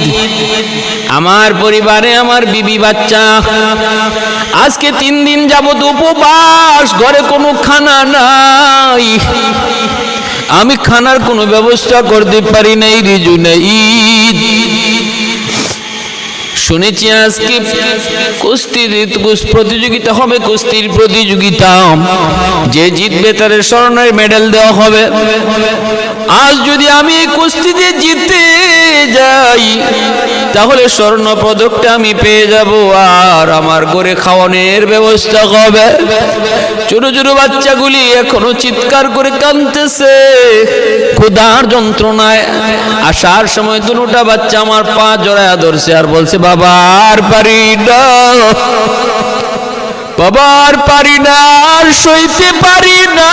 আমার পরিবারে আমার বিবি বাচ্চা আজকে 3 দিন যাবত উপবাস, ঘরে কোনো খানা নাই, আমি খানার কোনো ব্যবস্থা করতে পারি নাই রে জুনাইদ। শুনেছি আজকে কুস্তির প্রতিযোগিতা হবে, কুস্তির প্রতিযোগিতা, যে জিতবে তার স্বর্ণের মেডেল দেওয়া হবে। আজ যদি আমি কুস্তিতে জিতে যাই তাহলে স্বর্ণ পদকটা আমি পেয়ে যাব, আর আমার ঘরে খাওয়ানোর ব্যবস্থা হবে। ছোট ছোট বাচ্চাগুলি এখনো চিৎকার করে কাঁদতেছে ক্ষুধার যন্ত্রণায়। আসার সময় দুটা বাচ্চা আমার পা জড়ায়া ধরছে আর বলছে, বাবা আর পারি না, বাবা আর পারি না, আর সইতে পারি না,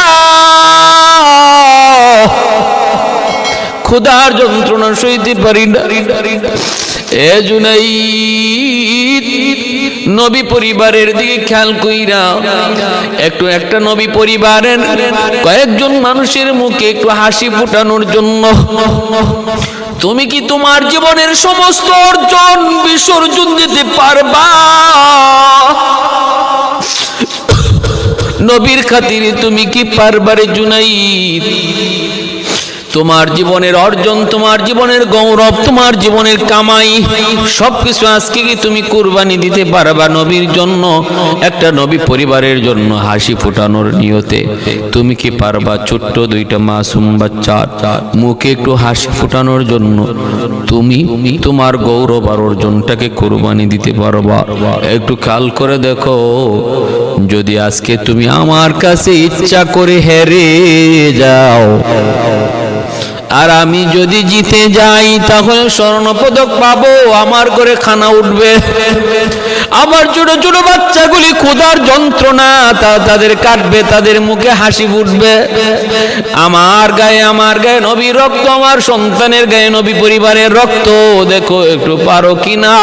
ক্ষুধার যন্ত্রণা সইতে পারি না। এ জুনাইদ, নবী পরিবারের দিকে খেয়াল কইরা একটু একটা নবী পরিবারের কয়েকজন মানুষের মুখে একটু হাসি ফোটানোর জন্য তুমি কি তোমার জীবনের সমস্ত অর্জন বিসর্জন দিতে পারবা? নবীর খাতিরে তুমি কি পারবারে জুনাইদ? তোমার জীবনের অর্জন, তোমার জীবনের গৌরব, তোমার জীবনের কামাই সবকিছু আজকে কি তুমি কুরবানি দিতে পারবা নবীর জন্য? একটা নবী পরিবারের জন্য হাসি ফোটানোর নিয়তে তুমি কি পারবা? ছোট্ট দুইটা মাসুম বাচ্চা মুখে একটু হাসি ফোটানোর জন্য তুমি তোমার গৌরব আর অর্জনটাকে কুরবানি দিতে পারবা? একটু খেয়াল করে দেখো, যদি আজকে তুমি আমার কাছে ইচ্ছা করে হেরে যাও আর আমি যদি জিতে যাই তাহলে স্বর্ণ পদক পাবো, আমার করে খানা উঠবে, আমার ছোট ছোট বাচ্চাগুলি ক্ষুধার যন্ত্রণা তাদের কাটবে, তাদের মুখে হাসি ফুটবে। আমার গায়ে নবীর রক্ত, আমার সন্তানের গায়ে নবী পরিবারের রক্ত, দেখো একটু পারো কিনা?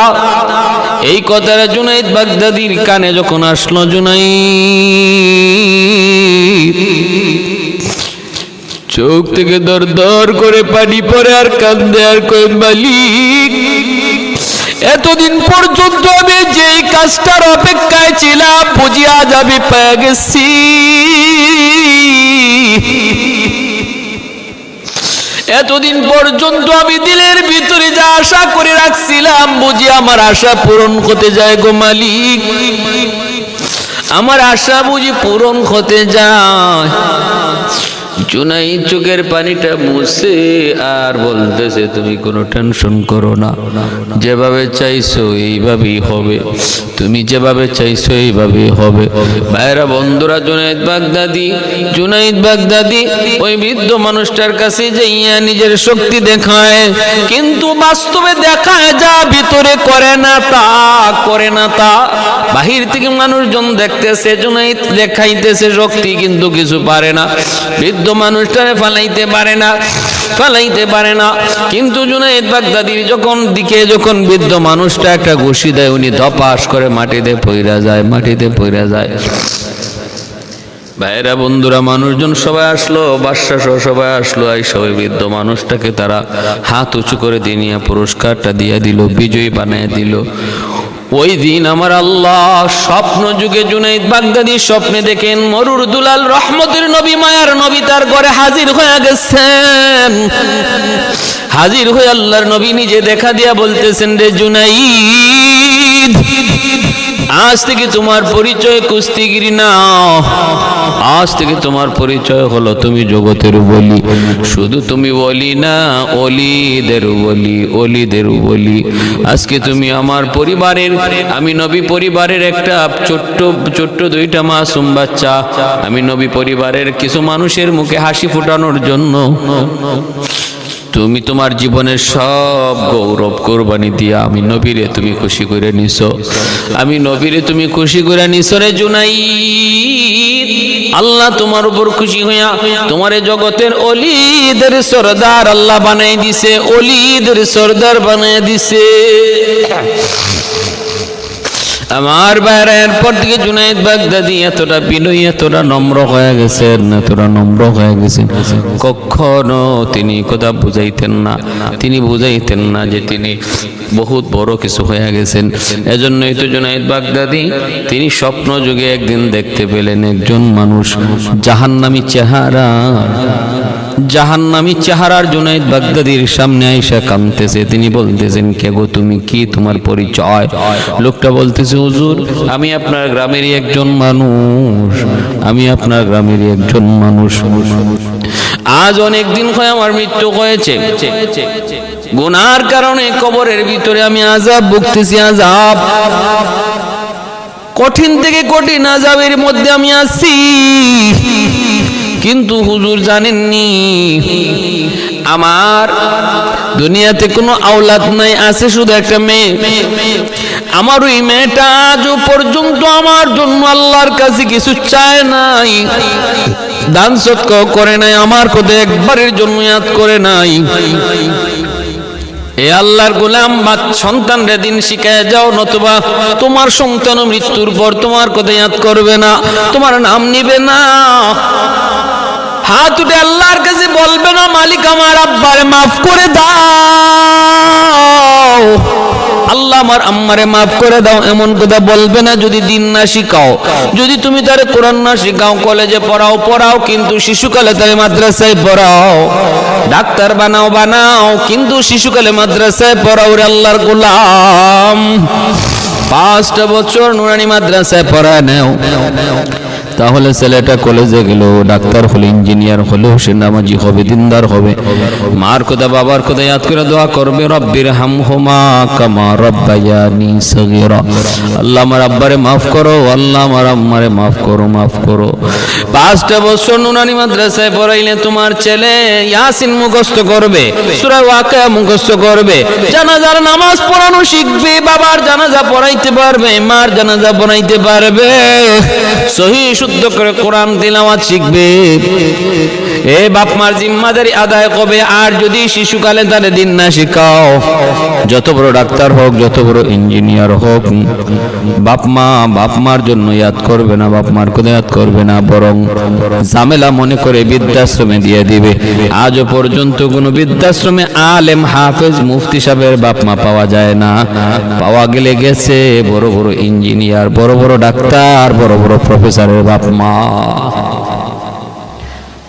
এই কথাটা জুনাইদ বাগদাদির কানে যখন আসলো, জুনাইদ চোখ থেকে দর দর করে পানি পড়ে আর কান্দে আর কয়, মালিক এতদিন পর্যন্ত আমি যেই কাজটার অপেক্ষায় ছিলাম বুঝি আজ আমি পেয়ে গেছি। এতদিন পর্যন্ত আমি দিলের ভিতরে যা আশা করে রাখছিলাম বুঝি আমার আশা পূরণ হতে যায় গো মালিক, আমার আশা বুঝি পূরণ হতে যায়। জুনাইদ চোখের পানিটা মুছে আর বলতেছে, তুমি কোনো টেনশন করো না, যেভাবে চাইছো এইভাবেই হবে, তুমি যেভাবে চাইছো এইভাবেই হবে। ভাইরা বন্ধুরা, জুনাইদ বাগদাদি ওই বৃদ্ধ মানুষটার কাছে যাইয়া নিজের শক্তি দেখায়, কিন্তু বাস্তবে দেখায় যা ভিতরে করে না তা। বাহির থেকে মানুষজন দেখতেছে জুনাইদ দেখাইতেছে শক্তি, কিন্তু কিছু পারে না। বৃদ্ধ মানুষটারে ফালাইতে পারে না। কিন্তু জুনাইদ বাগদাদির যখন বৃদ্ধ মানুষটা একটা ঘুষি দেয়, উনি ধপাস করে মাটিতে পইরা যায়। ভাইরা বন্ধুরা, মানুষজন সবাই আসলো, বাদশা সহ সবাই আসলো। সবাই বৃদ্ধ মানুষটাকে তারা হাত উঁচু করে দিয়ে পুরস্কারটা দিয়ে দিল, বিজয়ী বানিয়ে দিল। ওই দিন আমার আল্লাহ স্বপ্ন যুগে জুনাইদ বাগদাদি স্বপ্নে দেখেন মরুর দুলাল রহমতের নবী, মায়ার নবী তার ঘরে হাজির হয়ে গেছেন। হাজির হয়ে আল্লাহর নবী নিজে দেখা দিয়া বলতেছেন, রে জুনাইদ, আজ থেকে তোমার পরিচয় কুস্তিগিরি না, আজ থেকে তোমার পরিচয় হলো তুমি জগতের বলি। শুধু তুমি বলি না, অলিদের বলি। আজকে তুমি আমার পরিবারের, আমি নবী পরিবারের একটা ছোট্ট দুইটা মাসুম বাচ্চা, আমি নবী পরিবারের কিছু মানুষের মুখে হাসি ফোটানোর জন্য তুমি তোমার জীবনের সব গৌরব কোরবানি দিয়া আমি নবীরে তুমি খুশি করে নিছো, আমি নবীরে তুমি খুশি করে নিছো রে জুনাইদ। আল্লাহ তোমার উপর খুশি হইয়া তোমারে জগতের অলিদের সরদার আল্লাহ বানাই দিছে, অলিদের সরদার বানাই দিছে। আমার বাইরে এরপর থেকে জুনাইদ বাগদাদি এতটা বিনয়ী, এতটা নম্র হয়ে গেছেন। কখনো তিনি কথা বুঝাইতেন না যে তিনি বহুত বড় কিছু হয়ে গেছেন। এজন্যই তো জুনাইদ বাগদাদি তিনি স্বপ্ন যুগে একদিন দেখতে পেলেন একজন মানুষ জাহান্নামী চেহারার জুনাইদ বাগদাদির সামনে আইসা কাঁদতেছে। তিনি বলতেছেন, কে গো তুমি, কি তোমার পরিচয়? লোকটা বলতেছে, হুজুর, আমি আপনার গ্রামেরই একজন মানুষ, আজ অনেক দিন হয় আমার মৃত্যু হয়েছে, গুনার কারণে কবরের ভিতরে আমি আযাব ভুগতেছি, আযাব কঠিন থেকে কঠিন আযাবের মধ্যে আমি আছি। কিন্তু হুজুর জানেননি, আমার দুনিয়াতে কোনো আওলাদ নাই, আছে শুধু একটা মেয়ে। আমার ওই মেয়েটা আজও পর্যন্ত আমার জন্য আল্লাহর কাছে কিছু চায় নাই, দান সদকা করে নাই, আমার কথা একবারের জন্য ইয়াদ করে নাই। এ আল্লাহর গোলাম, সন্তানরে দিন শিখায় যাও, নতুবা তোমার সন্তান মৃত্যুর পর তোমার কথা ইয়াদ করবে না, তোমার নাম নিবে না। হাত উঠে আল্লাহর কাছে বলবে না, মালিক আমার আব্বারে মাফ করে দাও, আল্লাহ আমার আম্মারে মাফ করে দাও, এমন কথা বলবে না যদি দিন না শিখাও। যদি তুমি তারে কোরআন না শিখাও, কলেজে পড়াও, কিন্তু শিশুকালে তারে মাদ্রাসায় পড়াও, ডাক্তার বানাও, কিন্তু শিশুকালে মাদ্রাসায় পড়াও রে আল্লাহর গোলাম। 5টা বছর নুরানি মাদ্রাসায় পড়া নেও, তাহলে ছেলেটা কলেজে গেল, ডাক্তার হলো, ইঞ্জিনিয়ার হলো, সে নামাজি হবে, দিনদার হবে। মার কথা বাবার কথা ইয়াদ করে দোয়া করবে, রব্বির হামহুমা কামা রব্বায়ানি সগীরা। আল্লাহ আমার আব্বারে মাফ করো, আল্লাহ আমার আম্মারে মাফ করো। 5টা বছর নুরানি মাদ্রাসায় পড়াইলে তোমার ছেলে ইয়াসিন মুখস্থ করবে, সূরা ওয়াকিয়া মুখস্থ করবে, জানাজার নামাজ পড়ানো শিখবে, বাবার জানাজা পড়াইতে পারবে, মার জানাজা পড়াইতে পারবে, সহিহ শুদ্ধ করে কোরআন তিলাওয়াত শিখবে। এ বাপ মার জিম্মাদারি আদায় করবে। আর যদি শিশুকালে তারে দিন না শিখাও, যত বড় ডাক্তার হোক, যত বড় ইঞ্জিনিয়ার হোক, বাপ মার জন্য ইয়াদ করবে না, বাপ মার কথা ইয়াদ করবে না, বরং ঝামেলা মনে করে বৃদ্ধাশ্রমে দিয়ে দিবে। আজও পর্যন্ত কোনো বৃদ্ধাশ্রমে আলেম হাফেজ মুফতি সাহেবের বাপ মা পাওয়া যায় না। পাওয়া গেলে গেছে বড় বড় ইঞ্জিনিয়ার, বড় বড় ডাক্তার, বড় বড় প্রফেসরের বাপ মা।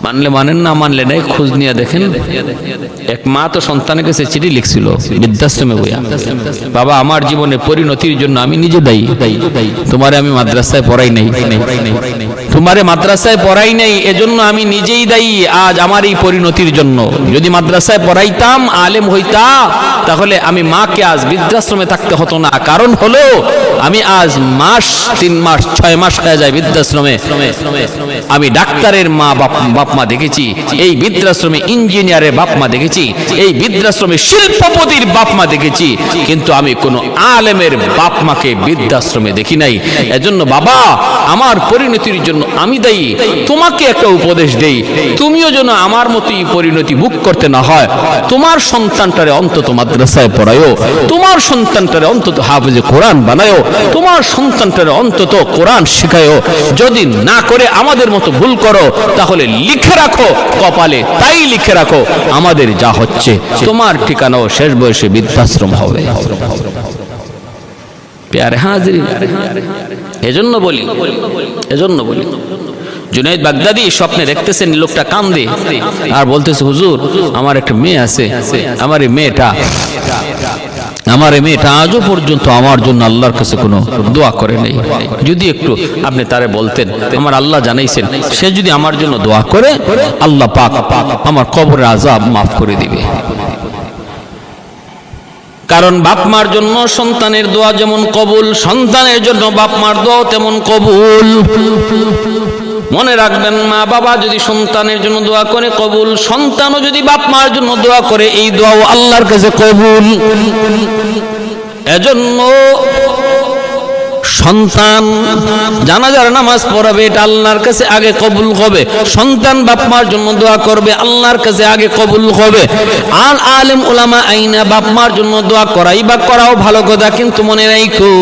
মানলে মানেন, না মানলে নাই, খোঁজ নিয়ে দেখেন। এক মা তো সন্তানের কাছে চিঠি লিখছিল বৃদ্ধাশ্রমে বইয়া, বাবা আমার জীবনের পরিণতির জন্য আমি নিজে দায়ী। তোমারে আমি মাদ্রাসায় পড়াই নাই, তোমারে মাদ্রাসায় পড়াই নাই, এজন্য আমি নিজেই দায়ী আজ আমার এই পরিণতির জন্য। যদি মাদ্রাসায় পড়াইতাম, আলেম হইতা, তাহলে আমি মাকে আজ বৃদ্ধাশ্রমে থাকতে হতো না। কারণ হলো আমি আজ 3 মাস 6 মাস হয়ে যায় বৃদ্ধাশ্রমে। আমি ডাক্তারের বাপ মা দেখেছি, এই বৃদ্ধাশ্রমে ইঞ্জিনিয়ারের বাপ মা দেখেছি, এই বৃদ্ধাশ্রমে শিল্পপতির বাপ মা দেখেছি, কিন্তু আমি কোনো আলেমের বাপ মাকে বৃদ্ধাশ্রমে দেখি নাই। এজন্য বাবা আমার পরিণতির জন্য আমি দায়ী। তোমাকে একটা উপদেশ দেই, তুমিও যেন আমার মতোই পরিণতি ভোগ করতে না হয়। তোমার সন্তানটারে অন্তত মাদ্রাসায় পড়ায়ো, তোমার সন্তানটারে অন্তত হাফেজে কোরআন বানায়ো, তোমার সন্তানটারে অন্তত কোরআন শেখায়ো। যদি না করে আমাদের মতো ভুল করো, তাহলে লিখে রাখো কপালে, তাই লিখে রাখো আমাদের যা হচ্ছে তোমার ঠিকানাও শেষ বয়সে বৃদ্ধাশ্রম হবে। প্যারে হাজির, এজন্য বলি জুনাইদ বাগদাদি স্বপ্নে দেখতেছেন লোকটা কান্দে আর বলতেছে, হুজুর আমার একটা মেয়ে আছে, আমার এই মেয়েটা আজও পর্যন্ত আমার জন্য আল্লাহর কাছে কোনো দোয়া করে নেই। যদি একটু আপনি তারে বলতেন, আমার আল্লাহ জানাইছেন সে যদি আমার জন্য দোয়া করে, আল্লাহ পাক আমার কবরের আযাব মাফ করে দিবে। কারণ বাপ মার জন্য সন্তানের দোয়া যেমন কবুল, সন্তানের জন্য বাপ মার দোয়া তেমন কবুল। মনে রাখবেন, মা বাবা যদি সন্তানের জন্য দোয়া করে কবুল, সন্তানও যদি বাপ মার জন্য দোয়া করে এই দোয়াও আল্লাহর কাছে কবুল। এজন্য সন্তান জানাজার নামাজ পড়াবে, এটা আল্লাহর কাছে আগে কবুল হবে। সন্তান বাপ মার জন্য দোয়া করবে, আল্লাহর কাছে আগে কবুল হবে। আর আলেম উলামা আইনা বাপ মার জন্য দোয়া করাই বা করাও ভালো কথা, কিন্তু মনে রাখো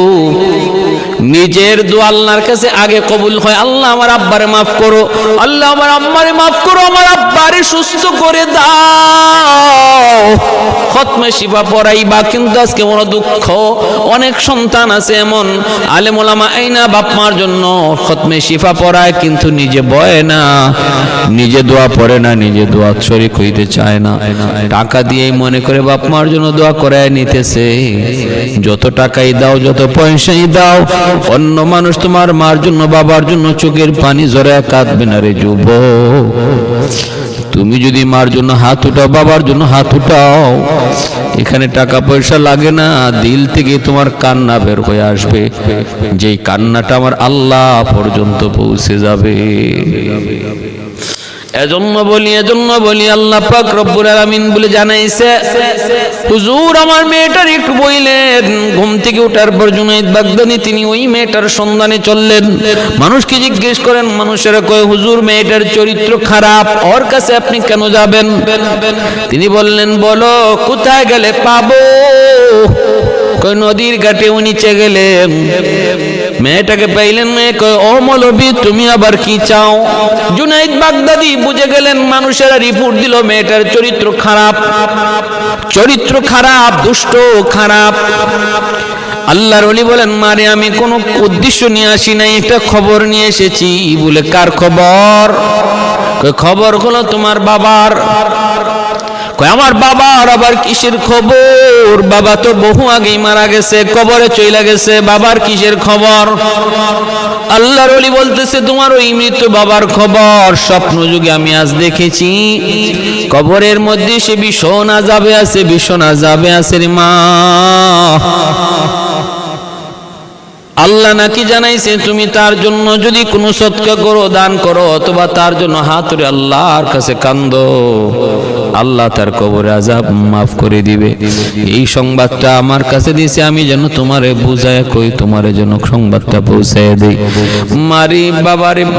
নিজের দোয়া আল্লাহর কাছে আগে কবুল হয়। আল্লাহ আমার আব্বারে মাফ করো, আল্লাহ আমার আম্মারে মাফ করো, আমার আব্বারে সুস্থ করে দাও, খতমে শিফা পড়াইবা। কিন্তু আজকে বড় দুঃখ, অনেক সন্তান আছে এমন আলেম ওলামা আইনা বাপ মার জন্য খতমে শিফা পড়ায়, কিন্তু নিজে বয় না, নিজে দোয়া পড়ে না, নিজে দোয়া শরীক হইতে চায় না। টাকা দিয়েই মনে করে বাপ মার জন্য দোয়া করায় নিতেছে। যত টাকাই দাও, যত পয়সাই দাও, অন্য মানুষ তোমার মার জন্য বাবার জন্য চোখের পানি ঝরায় কাঁদবে না রে যুবক। তুমি যদি মার জন্য হাত উঠাও, বাবার জন্য হাত উঠাও, এখানে টাকা পয়সা লাগে না, দিল থেকে তোমার কান্না বের হয়ে আসবে, যেই কান্নাটা আমার আল্লাহ পর্যন্ত পৌঁছে যাবে। এজন্য বলি আল্লাহ পাক রব্বুল আলামিন বলে জানাইছে, হুজুর আমার মেয়েটার একটু বইলেন। ঘুম থেকে ওঠার পর জুনাইদ বাগদাদি তিনি ওই মেয়েটার সন্ধানে চললেন। মানুষকে জিজ্ঞেস করেন, মানুষেরা কয় হুজুর মেয়েটার চরিত্র খারাপ, ওর কাছে আপনি কেন যাবেন? তিনি বললেন, বলো কোথায় গেলে পাবো? কই নদীর ঘাটে নিচে গেলেন। মেয়েটাকে পাইলেন, মেয়ে কয় ও মৌলবী তুমি আবার কি চাও? জুনাইদ বাগদাদি বুঝে গেলেন, মানুষেরা রিপোর্ট দিল মেয়েটার চরিত্র খারাপ, দুষ্ট খারাপ। আল্লাহর ওলি বলেন, মারে আমি কোন উদ্দেশ্য নিয়ে আসি নাই, একটা খবর নিয়ে এসেছি। বলে কার খবর? খবর হলো তোমার বাবার। আমার বাবার আবার কিসের খবর? বাবা তো বহু আগেই মারা গেছে, কবরে চইলা গেছে, বাবার কিসের খবর? আল্লাহর ওলি বলতেছে, তোমার ওই মৃত্যু বাবার খবর স্বপ্ন যুগে আমি আজ দেখেছি। কবরের মধ্যে সে ভীষণ আযাবে আছে রে মা। আল্লাহ নাকি জানাইছে তুমি তার জন্য যদি কোনো সদকা করো, দান করো, অথবা তার জন্য হাত ধরে আল্লাহর কাছে কান্দো, আল্লাহ তার কবরে আযাব মাফ করে দিবে। এই সংবাদটা আমার কাছে দিয়েছে, আমি যেন তোমারে বুঝায় কই, তোমারে যেন সংবাদটা পৌঁছায় দেই। মারি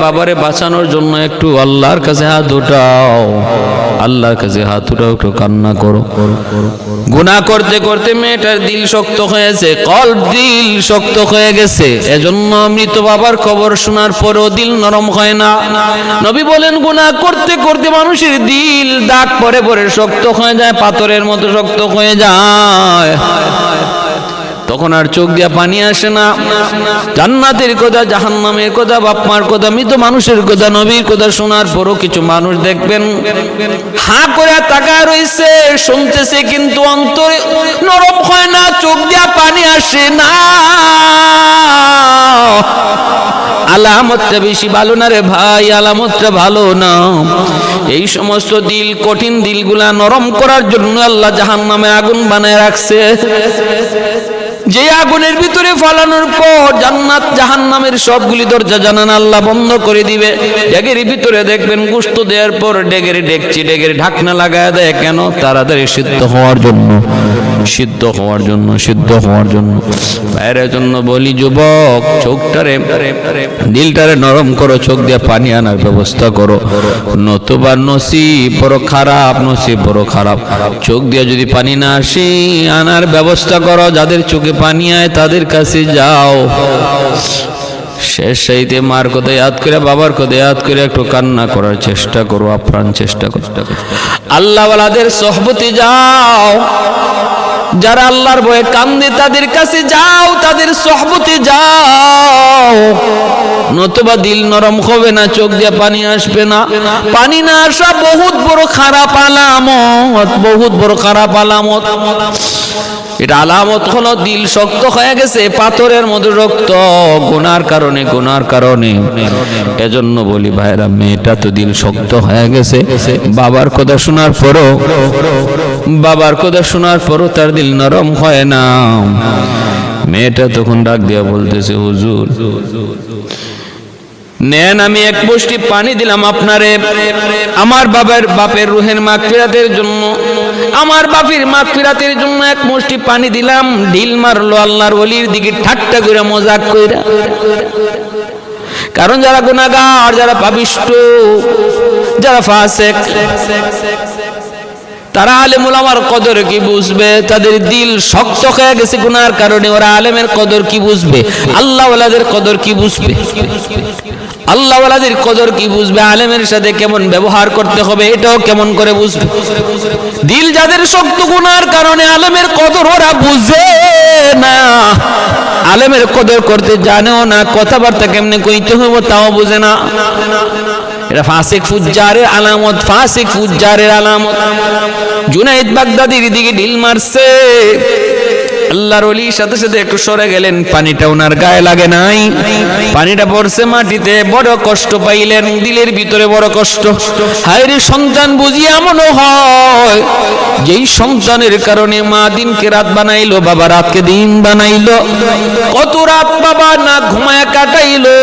বাবারে বাঁচানোর জন্য একটু আল্লাহর কাছে হাত উঠাও, আল্লাহর কাছে হাত উঠাও, একটু কান্না করো। গুনাহ করতে করতে মেয়েটার দিল শক্ত হয়েছে, কলব দিল শক্ত হয়ে গেছে, এজন্য মৃত বাবার খবর শোনার পরেও দিল নরম হয় না। নবী বলেন গুনাহ করতে করতে মানুষের দিল দাগ পরে পরে শক্ত হয়ে যায়, পাথরের মতো শক্ত হয়ে যায়, তখন আর চোখ দিয়ে পানি আসে না। জান্নাতের কথা, জাহান্নামের কথা, বাপ মার কথা, মৃত মানুষের কথা, নবীর কথা শোনার পরও কিছু মানুষ দেখবেন হাঁ করে তাকায় রইছে, শুনতেছে, কিন্তু অন্তরে নরম হয় না, চোখ দিয়ে পানি আসে না। আলামতটা বেশি ভালো না রে ভাই, আলামতটা ভালো না। এই সমস্ত দিল, কঠিন দিলগুলা নরম করার জন্য আল্লাহ জাহান্নামে আগুন বানায় রাখছে। যে আগুনের ভিতরে ফালানোর পর জান্নাত জাহান্নামের সবগুলি দরজা জানান আল্লাহ বন্ধ করে দিবে। ডেগের ভিতরে দেখবেন গোশত দেওয়ার পর ডেগের ডেকচি, ডেগের ঢাকনা লাগায় দেয়, কেন? তাড়াতাড়ি সিদ্ধ হওয়ার জন্য, সিদ্ধ হওয়ার জন্য, সিদ্ধ হওয়ার জন্য। বাইরের জন্য বলি যুবক, চোখটারে দিলটারে নরম করো, চোখ দিয়ে পানি আনার ব্যবস্থা করো, নতুবা নসিব বড় খারাপ, নসিব বড় খারাপ। চোখ দিয়ে যদি পানি না আসে, আনার ব্যবস্থা করো। যাদের চোখে পানি আয় তাদের কাছে যাও। শেষ সাইতে মার কথা ইয়াদ করে, বাবার কথা ইয়াদ করে একটু কান্না করার চেষ্টা করো, আপ্রাণ চেষ্টা করতে। আল্লাহওয়ালাদের সোহবতে যাও, যারা আল্লাহর ভয়ে কান্দে তাদের কাছে যাও, তাদের সোহবতে যাও, নতুবা দিল নরম হবে না, চোখ দিয়ে পানি আসবে না। পানি না আসা বহুত বড় খারাপ আলামত, বহুত বড় খারাপ আলামত। এটা আলামত হলো দিল শক্ত হয়ে গেছে, পাথরের মতো রক্ত, গুনার কারণে, গুনার কারণে। এজন্য বলি ভাইরা, মেয়েটা তো দিল শক্ত হয়ে গেছে, বাবার কথা শোনার পরও, বাবার কথা শোনার পরও তার দিল নরম হয় না। মেয়েটা তখন ডাক দিয়া বলতেছে, হুজুর নেন, আমি এক মুষ্টি পানি দিলাম আপনারে, আমার বাপের রুহের মাগফিরাতের জন্য, আমার বাপের মাগফিরাতের জন্য এক মুষ্টি পানি দিলাম। ঢিল মারলো আল্লাহর ওলির দিকে, ঠাট্টা করে, মজাক কইরা। কারণ যারা গুনাহগার, যারা পাপিষ্ট, যারা ফাসিক, তারা আলেম ওলামার কদর কি বুঝবে? তাদের দিল শক্ত হয়ে গেছে গুনার কারণে। ওরা আলেমের কদর কি বুঝবে? আল্লাহওয়ালাদের কদর কি বুঝবে? আল্লাহওয়ালাদের কদর কি বুঝবে? আলেমের সাথে কেমন ব্যবহার করতে হবে এটাও কেমন করে বুঝবে? দিল যাদের শক্ত, গুনার কারণে আলেমের কদর ওরা বুঝে না, আলেমের কদর করতে জানেও না, কথাবার্তা কেমনে কইতে হবে তাও বুঝে না। এটা ফাসিক ফুজ্জারের আলামত, ফাসিক ফুজ্জারের আলামত। জুনাইদ বাগদাদির দিকে ঢিল মারছে, আল্লাহর ওলি সাথে সাথে একটু সরে গেলেন, পানিটা ওনার গায়ে লাগে নাই, পানিটা পড়ছে মাটিতে, বড় কষ্ট পাইলেন, দিলের ভিতরে বড় কষ্ট। হায়রে সন্তান বুঝি এমনও হয়, যেই সন্তানের কারণে মা দিনকে রাত বানাইলো, বাবা রাতকে দিন বানাইলো, কত রাত বাবা না ঘুমায় কাটাইলো,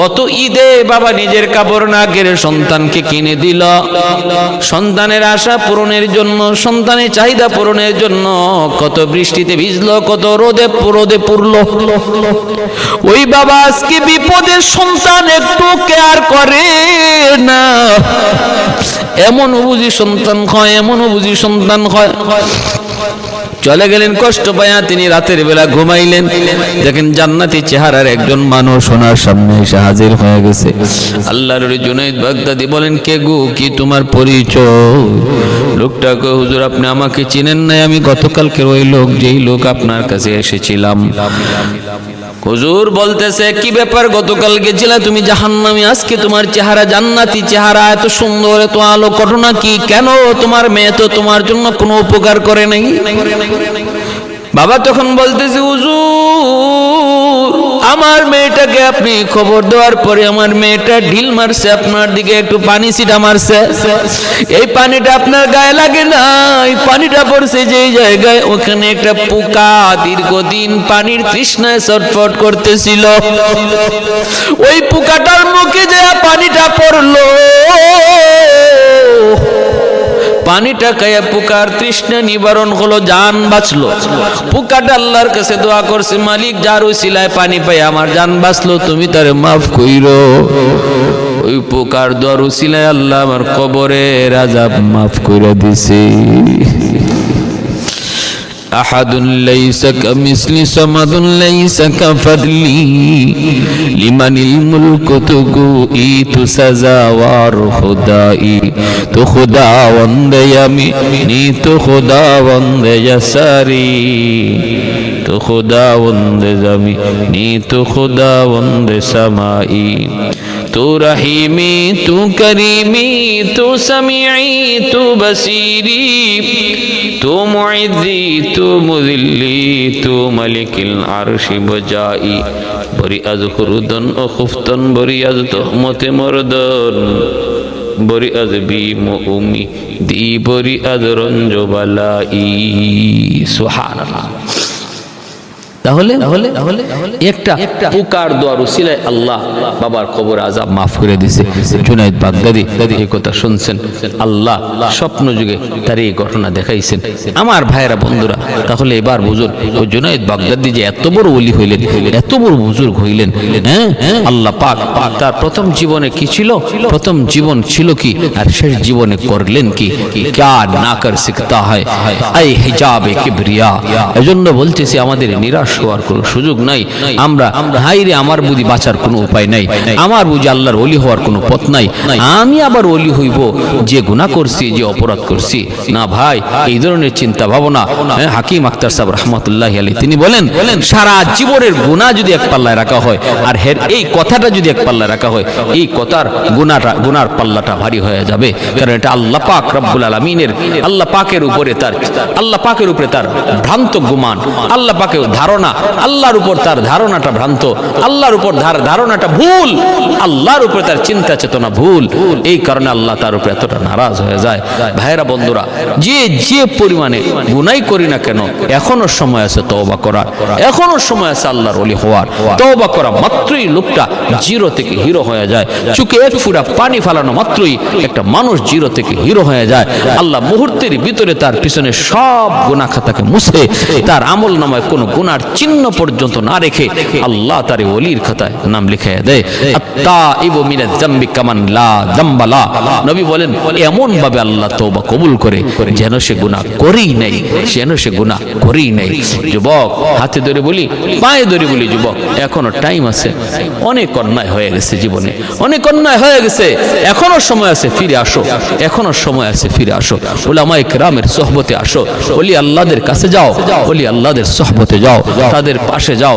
কত ঈদে বাবা নিজের কাপড় না কেড়ে সন্তানকে কিনে দিল, সন্তানের আশা পূরণের জন্য, সন্তানের চাহিদা পূরণের জন্য কত বৃষ্টিতে ভিজলো, কত রোদে পুরলো। ওই বাবা আজকে বিপদের সন্তান একটু কেয়ার করে না। এমন বুঝি সন্তান হয়, এমন বুঝি সন্তান হয়। চলে গেলেন কষ্ট পায়া, তিনি রাতের বেলা ঘুমাইলেন, দেখেন জান্নাতি চেহারার একজন মানুষ ওনার সামনে এসে হাজির হয়ে গেছে। আল্লাহর ওলি জুনাইদ বাগদাদি বলেন, কে গো, কি তোমার পরিচয়? লোকটা কয়, হুজুর আপনি আমাকে চিনেন নাই, আমি গতকালকে ওই লোক, যেই লোক আপনার কাছে এসেছিলাম। হুজুর বলতেছে, কি ব্যাপার, গতকাল গেছিলা তুমি জাহান্নামী, আজকে তোমার চেহারা জান্নাতি চেহারা, এত সুন্দর, এত আলো, ঘটনা কি? কেন? তোমার মেয়ে তো তোমার জন্য কোনো উপকার করে নাই। বাবা তখন বলতেছে, হুজুর আমার মেয়েটাকে আপনি খবর দেওয়ার পরে আমার মেয়েটা ঢিল মারছে, আপনার দিকে একটু পানি ছিটা মারছে, এই পানিটা আপনার গায়ে লাগে না, এই পানিটা পড়ছে যে জায়গায়, ওখানে একটা পোকা দীর্ঘদিন পানির তৃষ্ণায় ছটফট করতেছিল, ওই পোকাটার মুখে যে পানিটা পড়লো, পানিটা খাইয়া পোকার তৃষ্ণা নিবারণ হলো, জান বাঁচলো। পোকাটা আল্লাহর কাছে দোয়া করছে, মালিক যার উসিলায় পানি পাই আমার জান বাঁচলো, তুমি তারে মাফ কইরো। ওই পোকার দোয়ার উসিলায় আল্লাহ আমার কবরের আযাব মাফ কইরা দিছে। আহাদুন লাইসা কামিসলি সামাদুন লাইসা কাফাদলি লিমানিল মুলকু তুকুইতু সাজাওয়ার খুদাই তো খুদাওয়ান্দে ইয়ামিনি তো খুদাওয়ান্দে ইয়াসারি তো খুদাওয়ান্দে জামিনি তো খুদাওয়ান্দে সামাই तू रहीमी तू करीमी तू समीई तू बसीरी तू मुइद्दी तू मुदिल्ली तू मलिकिल अर्शी बजाई बरी अज खुरुदन ओ खुफ्तन बरी अज तहमत मर्दन बरी अज बीम उमी दी बरी अज रंज बलाई सुबहानाल्लाह। তাহলে একটা পোকার দোয়ার উসিলায় আল্লাহ বাবার কবর আযাব মাফ করে দিয়েছে। জুনায়েদ বাগদাদি এই কথা শুনছেন, আল্লাহ স্বপ্ন যুগে তার এই ঘটনা দেখাইছেন। আমার ভাইয়েরা বন্ধুরা, তাহলে এবার বুঝুন ওই জুনায়েদ বাগদাদি যে এত বড় ওলি হইলেন, এত বড় বুজুর্গ হইলেন, হ্যাঁ আল্লাহ পাক তার প্রথম জীবনে কি ছিল, প্রথম জীবন ছিল কি, আর শেষ জীবনে করলেন কি, क्या ना कर सकता है ऐ हिजाब किबरिया। এজন্য বলতেছি আমাদের নিরাশ হওয়ার কোনো সুযোগ নাই। আমরা হাইরে আমার বুঝি বাঁচার কোনো উপায় নাই, আমার বুঝি আল্লাহর ওলি হওয়ার কোনো পথ নাই, আমি আবার ওলি হইব যে গুনাহ করছি, যে অপরাধ করছি, না ভাই। এই ধরনের চিন্তা ভাবনা হাকিম আখতার সাহেব রাহমাতুল্লাহি আলাইহি তিনি বলেন, সারা জীবনের গুনাহ যদি এক পাল্লায় রাখা হয় আর এই কথাটা যদি এক পাল্লায় রাখা হয়, এই কথার গুনার পাল্লাটা ভারী হয়ে যাবে। কারণ এটা আল্লাহ পাক রব্বুল আলামিনের, আল্লাহ পাকের উপরে তার ভ্রান্ত গুমান, আল্লাহ পাকের ধারণা, আল্লাহর উপর তার ধারণাটা ভ্রান্ত, আল্লাহর উপর ধারণাটা ভুল, আল্লাহর উপর তার চিন্তা চেতনা ভুল। এই কারণে আল্লাহ তার উপর এতটা নারাজ হয়ে যায়। ভাইরা বন্ধুরা, যে পরিমাণে গুনাহ করি না কেন, এখনো সময় আছে তওবা করার, এখনো সময় আছে আল্লাহর ওলি হওয়ার। তওবা করা মাত্রই লোকটা জিরো থেকে হিরো হয়ে যায়। চুকে এক ফোঁটা পানি ফেলানো মাত্রই একটা মানুষ জিরো থেকে হিরো হয়ে যায়। আল্লাহ মুহূর্তের ভিতরে তার পিছনে সব গুনাহ খাতাকে মুছে তার আমল নামায় কোনো গুনার চিহ্ন পর্যন্ত না রেখে আল্লাহ তার ওলির খাতায় নাম লিখিয়ে দেয়। আত-তাইবু মিনাজ যামবি কামান লা যামবা লা। নবী বলেন এমন ভাবে আল্লাহ তওবা কবুল করে যেন সে গুনাহ করেই নাই, যুবক হাতে ধরে বলি, পায়ে ধরে বলি, যুবক এখনো টাইম আছে। অনেক অন্যায় হয়ে গেছে জীবনে, অনেক অন্যায় হয়ে গেছে, এখনো সময় আছে, ফিরে আসো, এখনো সময় আছে, ফিরে আসো। উলামায়ে কেরামের সোহবতে আসো, ওলি আল্লাহদের কাছে যাও, ওলি আল্লাহদের সোহবতে যাও, তাদের পাশে যাও।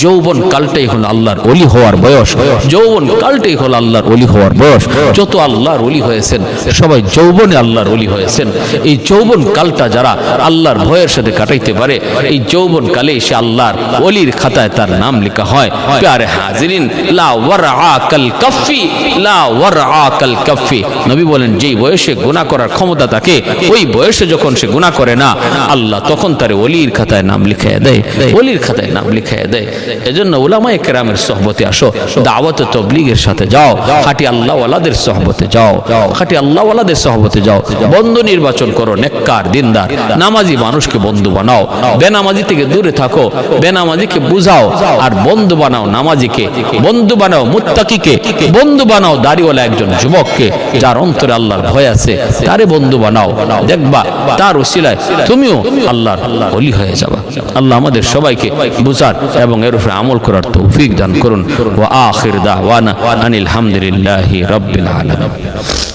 যৌবন কালটাই হলো আল্লাহর ওলি হওয়ার বয়স, যৌবন কালটাই হলো আল্লাহর ওলি হওয়ার বয়স। যত আল্লাহর ওলি হয়েছেন সবাই যৌবনে আল্লাহর ওলি হয়েছেন। এই যৌবন কালটা যারা আল্লাহর ভয়ের সাথে কাটাইতে পারে, এই যৌবন কালে সে আল্লাহর ওলির খাতায় তার নাম লেখা হয়। প্যারে হাজিরিন, লা ওয়ারআ কাল কাফি, লা ওয়ারআ কাল কাফি। নবী বলেন যেই বয়সে গুনাহ করার ক্ষমতা থাকে, ওই বয়সে যখন সে গুনাহ করে না, আল্লাহ তখন তার ওলির খাতায় নাম লিখিয়ে দেয়, ওলির খাতায় নাম লিখিয়ে দেয়। এজন্য উলামায়ে কেরামের সোহবতে আসো, দাওয়াত ও তাবলীগের সাথে যাও, খাঁটি আল্লাহ ওয়ালাদের সোহবতে যাও, খাঁটি আল্লাহ ওয়ালাদের সোহবতে যাও। বন্ধু নির্বাচন করো, নেককার দিনদার নামাজি মানুষকে বন্ধু বানাও, বেনামাজি থেকে দূরে থাকো, বেনামাজিকে বুঝাও, আর বন্ধু বানাও নামাজিকে, বন্ধু বানাও মুত্তাকিকে, বন্ধু বানাও দাড়িওয়ালা একজন যুবককে যার অন্তরে আল্লাহর ভয় আছে, তারে বন্ধু বানাও। দেখবা তার উসিলায় তুমিও আল্লাহর ওলি হয়ে যাবা। আল্লাহ আমাদের সবাইকে বুঝার এবং এর উপরে আমল করার তৌফিক দান করুন। ওয়া আখির দাওয়ানা আনিল হামদুলিল্লাহি রাব্বিল আলামিন।